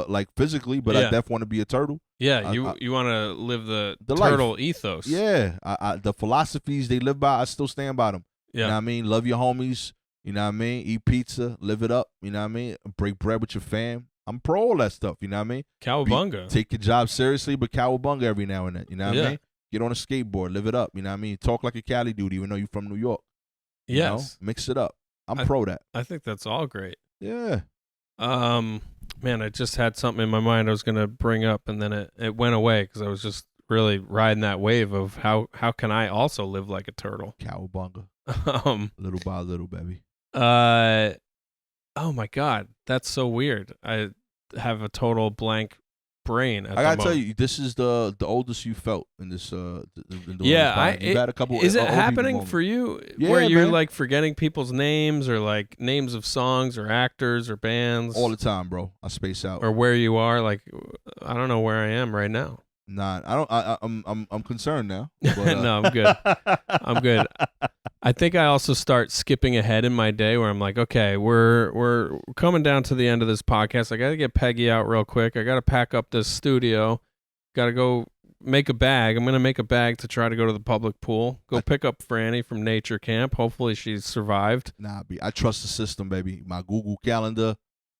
like physically, but I definitely want to be a turtle. Yeah, you want to live the turtle ethos. Yeah, the philosophies they live by, I still stand by them. Yeah. You know what I mean? Love your homies. You know what I mean? Eat pizza, live it up. You know what I mean? Break bread with your fam. I'm pro all that stuff. You know what I mean? Cowabunga. Take your job seriously, but cowabunga every now and then. You know what I mean? Get on a skateboard, live it up. You know what I mean? Talk like a Cali dude, even though you're from New York. You know? Mix it up. I'm pro that. I think that's all great. Yeah. Man, I just had something in my mind I was going to bring up, and then it went away because I was just really riding that wave of how can I also live like a turtle? Cowabunga. Little by little, baby. Oh my God, that's so weird. I have a total blank brain. I gotta tell you, this is the oldest you felt in this. You've had a couple. Is it happening for you where you're like forgetting people's names or like names of songs or actors or bands all the time, bro? I space out. Or where you are? Like, I don't know where I am right now. Nah, I don't. I'm concerned now. But, No, I'm good. I'm good. I think I also start skipping ahead in my day where I'm like, okay, we're coming down to the end of this podcast. I got to get Peggy out real quick. I got to pack up this studio. Got to go make a bag. I'm going to make a bag to try to go to the public pool. Go pick up Franny from nature camp. Hopefully she's survived. Nah, I trust the system, baby. My Google Calendar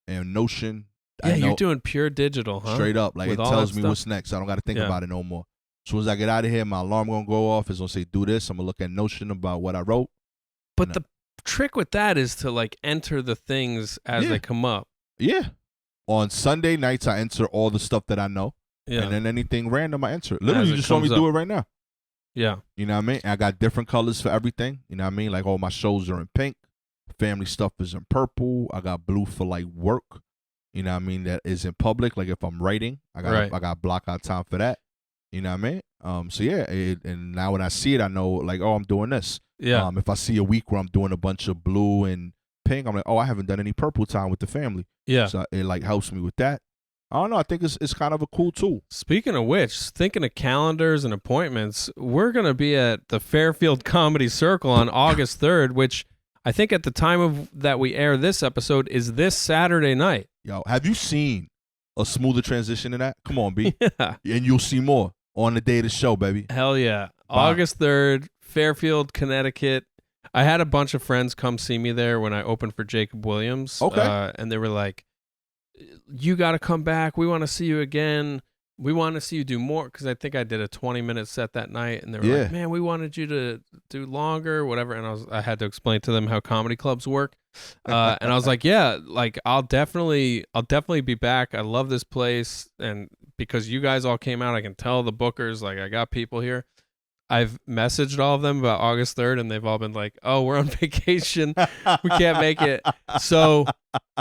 and Notion. Yeah, you're doing pure digital, huh? Straight up. Like, it tells me what's next. I don't got to think about it no more. As soon as I get out of here, my alarm going to go off. It's going to say, do this. I'm going to look at Notion about what I wrote. But the trick with that is to, like, enter the things as they come up. Yeah. On Sunday nights, I enter all the stuff that I know. Yeah. And then anything random, I enter it. Literally, you just saw me do it right now. Yeah. You know what I mean? And I got different colors for everything. You know what I mean? Like, all my shows are in pink. Family stuff is in purple. I got blue for, like, work. You know what I mean? That is in public. Like, if I'm writing, I got block out time for that. You know what I mean? So, yeah. And now when I see it, I know, like, oh, I'm doing this. Yeah. If I see a week where I'm doing a bunch of blue and pink, I'm like, oh, I haven't done any purple time with the family. Yeah. So it like helps me with that. I don't know. I think it's kind of a cool tool. Speaking of which, thinking of calendars and appointments, we're going to be at the Fairfield Comedy Circle on August 3rd, which I think at the time of that we air this episode is this Saturday night. Yo, have you seen a smoother transition than that? Come on, B. Yeah. And you'll see more on the day of the show, baby. Hell yeah. Wow. August 3rd, Fairfield, Connecticut. I had a bunch of friends come see me there when I opened for Jacob Williams. Okay. And they were like, you got to come back. We want to see you again. We want to see you do more, because I think I did a 20-minute set that night, and they were like, man, we wanted you to do longer, whatever. And I had to explain to them how comedy clubs work. And I was like, yeah, like I'll definitely be back. I love this place. And because you guys all came out, I can tell the bookers, like I got people here. I've messaged all of them about August 3rd, and they've all been like, oh, we're on vacation. We can't make it. So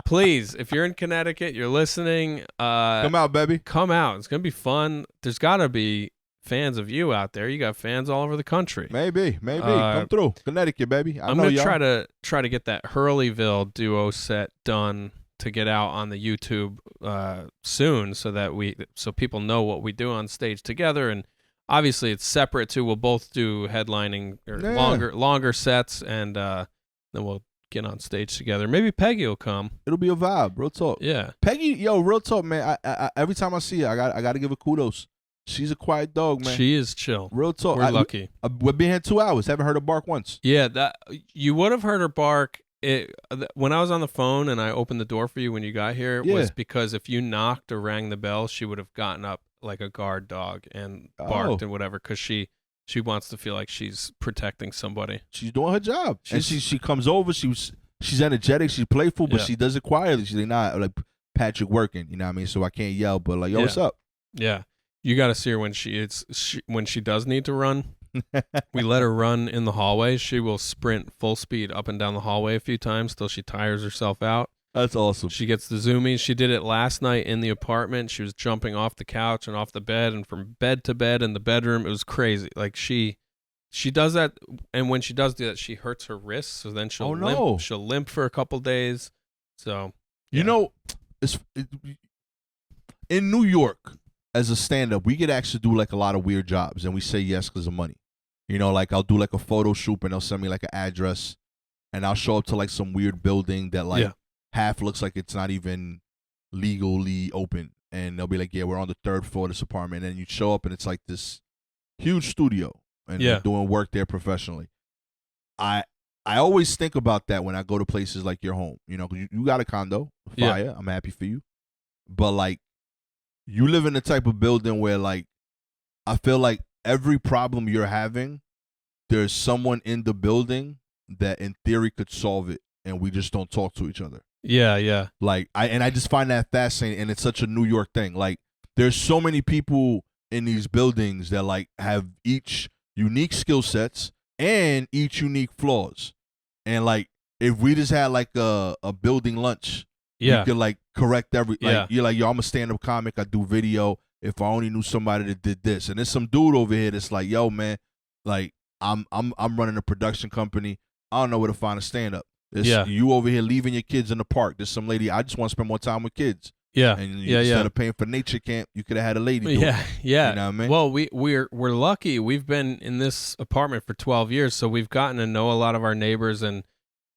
please, if you're in Connecticut, you're listening. Come out, baby. Come out. It's going to be fun. There's got to be fans of you out there. You got fans all over the country. Maybe. Come through. Connecticut, baby. I'm going to try to get that Hurleyville duo set done to get out on the YouTube soon, so people know what we do on stage together. And obviously, it's separate too. We'll both do headlining or longer sets, and then we'll get on stage together. Maybe Peggy will come. It'll be a vibe. Real talk. Yeah, Peggy, real talk, man. I every time I see her, I got to give her kudos. She's a quiet dog, man. She is chill. Real talk. We're lucky. We've been here 2 hours. Haven't heard her bark once. Yeah, that you would have heard her bark. When I was on the phone and I opened the door for you when you got here, it was because if you knocked or rang the bell, she would have gotten up like a guard dog and barked and whatever, because she wants to feel like she's protecting somebody. She's doing her job. And she comes over. She's energetic. She's playful, but she does it quietly. She's not like Patrick working. You know what I mean? So I can't yell, but like, yo, what's up? Yeah, you got to see her when when she does need to run. We let her run in the hallway. She will sprint full speed up and down the hallway a few times till she tires herself out. That's awesome. She gets the zoomies. She did it last night in the apartment. She was jumping off the couch and off the bed and from bed to bed in the bedroom. It was crazy. Like she does that, and when she does do that, she hurts her wrists. So then she'll limp. She'll limp for a couple days. So you know, in New York, as a stand-up, we get asked to do like a lot of weird jobs, and we say yes because of money. You know, like I'll do like a photo shoot, and they'll send me like an address, and I'll show up to like some weird building that like half looks like it's not even legally open, and they'll be like, yeah, we're on the 3rd floor of this apartment, and then you show up and it's like this huge studio, and they're doing work there professionally. I always think about that when I go to places like your home, you know, 'cause you got a condo, fire, I'm happy for you, but like you live in the type of building where like I feel like every problem you're having, there's someone in the building that in theory could solve it, and we just don't talk to each other. Yeah. Like I just find that fascinating, and it's such a New York thing. Like there's so many people in these buildings that like have each unique skill sets and each unique flaws. And like if we just had like a building lunch, we could like correct you're like, yo, I'm a stand-up comic, I do video. If I only knew somebody that did this. And there's some dude over here that's like, yo, man, like I'm running a production company. I don't know where to find a stand-up. You over here leaving your kids in the park. There's some lady, I just want to spend more time with kids. Yeah. And instead of paying for nature camp, you could have had a lady do it. Yeah. You know what I mean? Well, we're lucky. We've been in this apartment for 12 years, so we've gotten to know a lot of our neighbors. And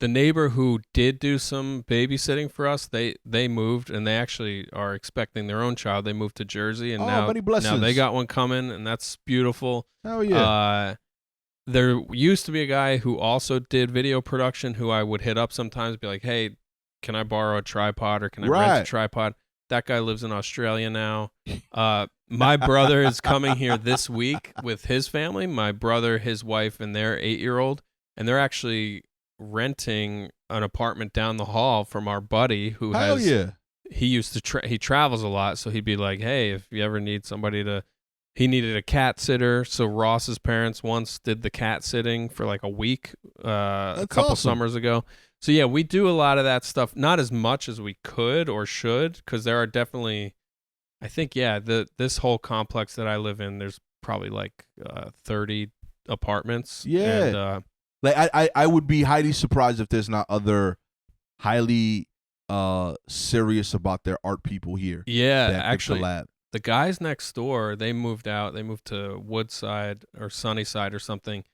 the neighbor who did do some babysitting for us, they moved, and they actually are expecting their own child. They moved to Jersey, and now they got one coming, and that's beautiful. Hell yeah. There used to be a guy who also did video production who I would hit up sometimes, be like, hey, can I borrow a tripod or can I rent a tripod? That guy lives in Australia now. My brother is coming here this week with his family. My brother, his wife, and their 8-year-old, and they're actually renting an apartment down the hall from our buddy who he used to he travels a lot, so he'd be like, hey, if you ever need somebody to, he needed a cat sitter, so Ross's parents once did the cat sitting for like a week a couple summers ago. So yeah, we do a lot of that stuff, not as much as we could or should, because there are definitely, I think, this whole complex that I live in, there's probably like 30 apartments. Yeah. And, like I would be highly surprised if there's not other highly serious about their art people here. Yeah, actually, the guys next door, they moved out. They moved to Woodside or Sunnyside or something.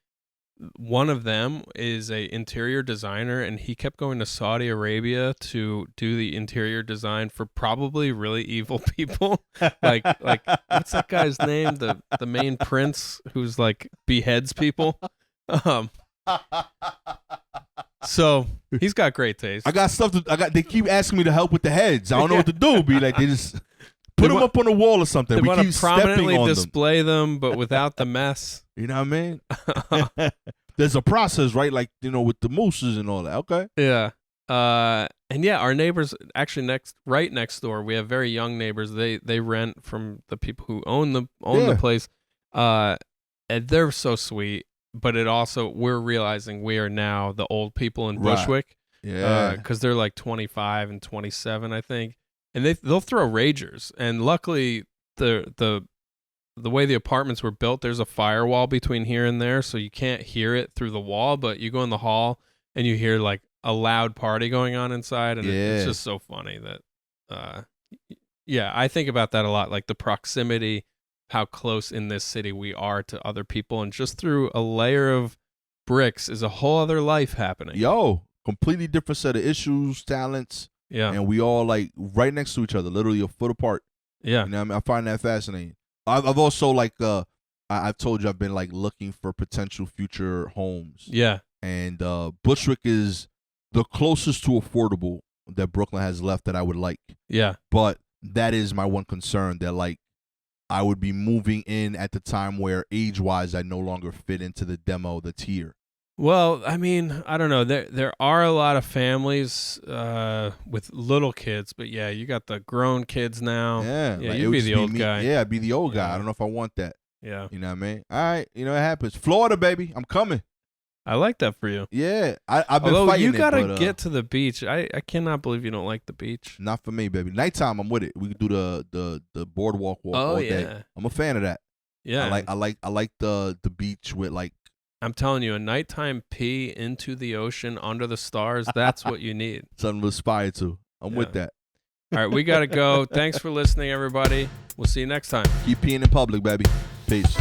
one of them is a interior designer, and he kept going to Saudi Arabia to do the interior design for probably really evil people. like what's that guy's name? The main prince who's like beheads people. So he's got great taste. I got stuff they keep asking me to help with the heads. I don't know what to do. Be like, they just put them up on the wall or something. They We want keep to stepping prominently on them. display them, but without the mess. You know what I mean? There's a process, right? Like, with the mooses and all that. Okay. Yeah. And yeah, our neighbors actually right next door. We have very young neighbors. They rent from the people who own the place. And they're so sweet. But it also, we're realizing we are now the old people in Right. Bushwick. Yeah. Because they're like 25 and 27, I think. And they'll throw ragers. And luckily, the way the apartments were built, there's a firewall between here and there, so you can't hear it through the wall. But you go in the hall and you hear like a loud party going on inside, and it's just so funny that, I think about that a lot, like the proximity, how close in this city we are to other people, and just through a layer of bricks is a whole other life happening. Yo, completely different set of issues, talents, and we all like right next to each other, literally a foot apart. Yeah. You know what I mean? I find that fascinating. I've also like I've told you I've been like looking for potential future homes. Yeah. And Bushwick is the closest to affordable that Brooklyn has left that I would like. Yeah. But that is my one concern, that like I would be moving in at the time where age-wise I no longer fit into the demo that's here. Well, I mean, I don't know. There are a lot of families with little kids, but yeah, you got the grown kids now. Yeah. Yeah, like, you'd be the old guy. Yeah, I'd be the old guy. Yeah. I don't know if I want that. Yeah. You know what I mean? All right. It happens. Florida, baby. I'm coming. I like that for you. Yeah. I've been Although fighting you gotta but, get to the beach. I cannot believe you don't like the beach. Not for me, baby. Nighttime, I'm with it. We could do the boardwalk walk all day. I'm a fan of that. Yeah. I like the beach with like. I'm telling you, a nighttime pee into the ocean under the stars, that's what you need. Something to aspire to. I'm with that. All right, we got to go. Thanks for listening, everybody. We'll see you next time. Keep peeing in public, baby. Peace.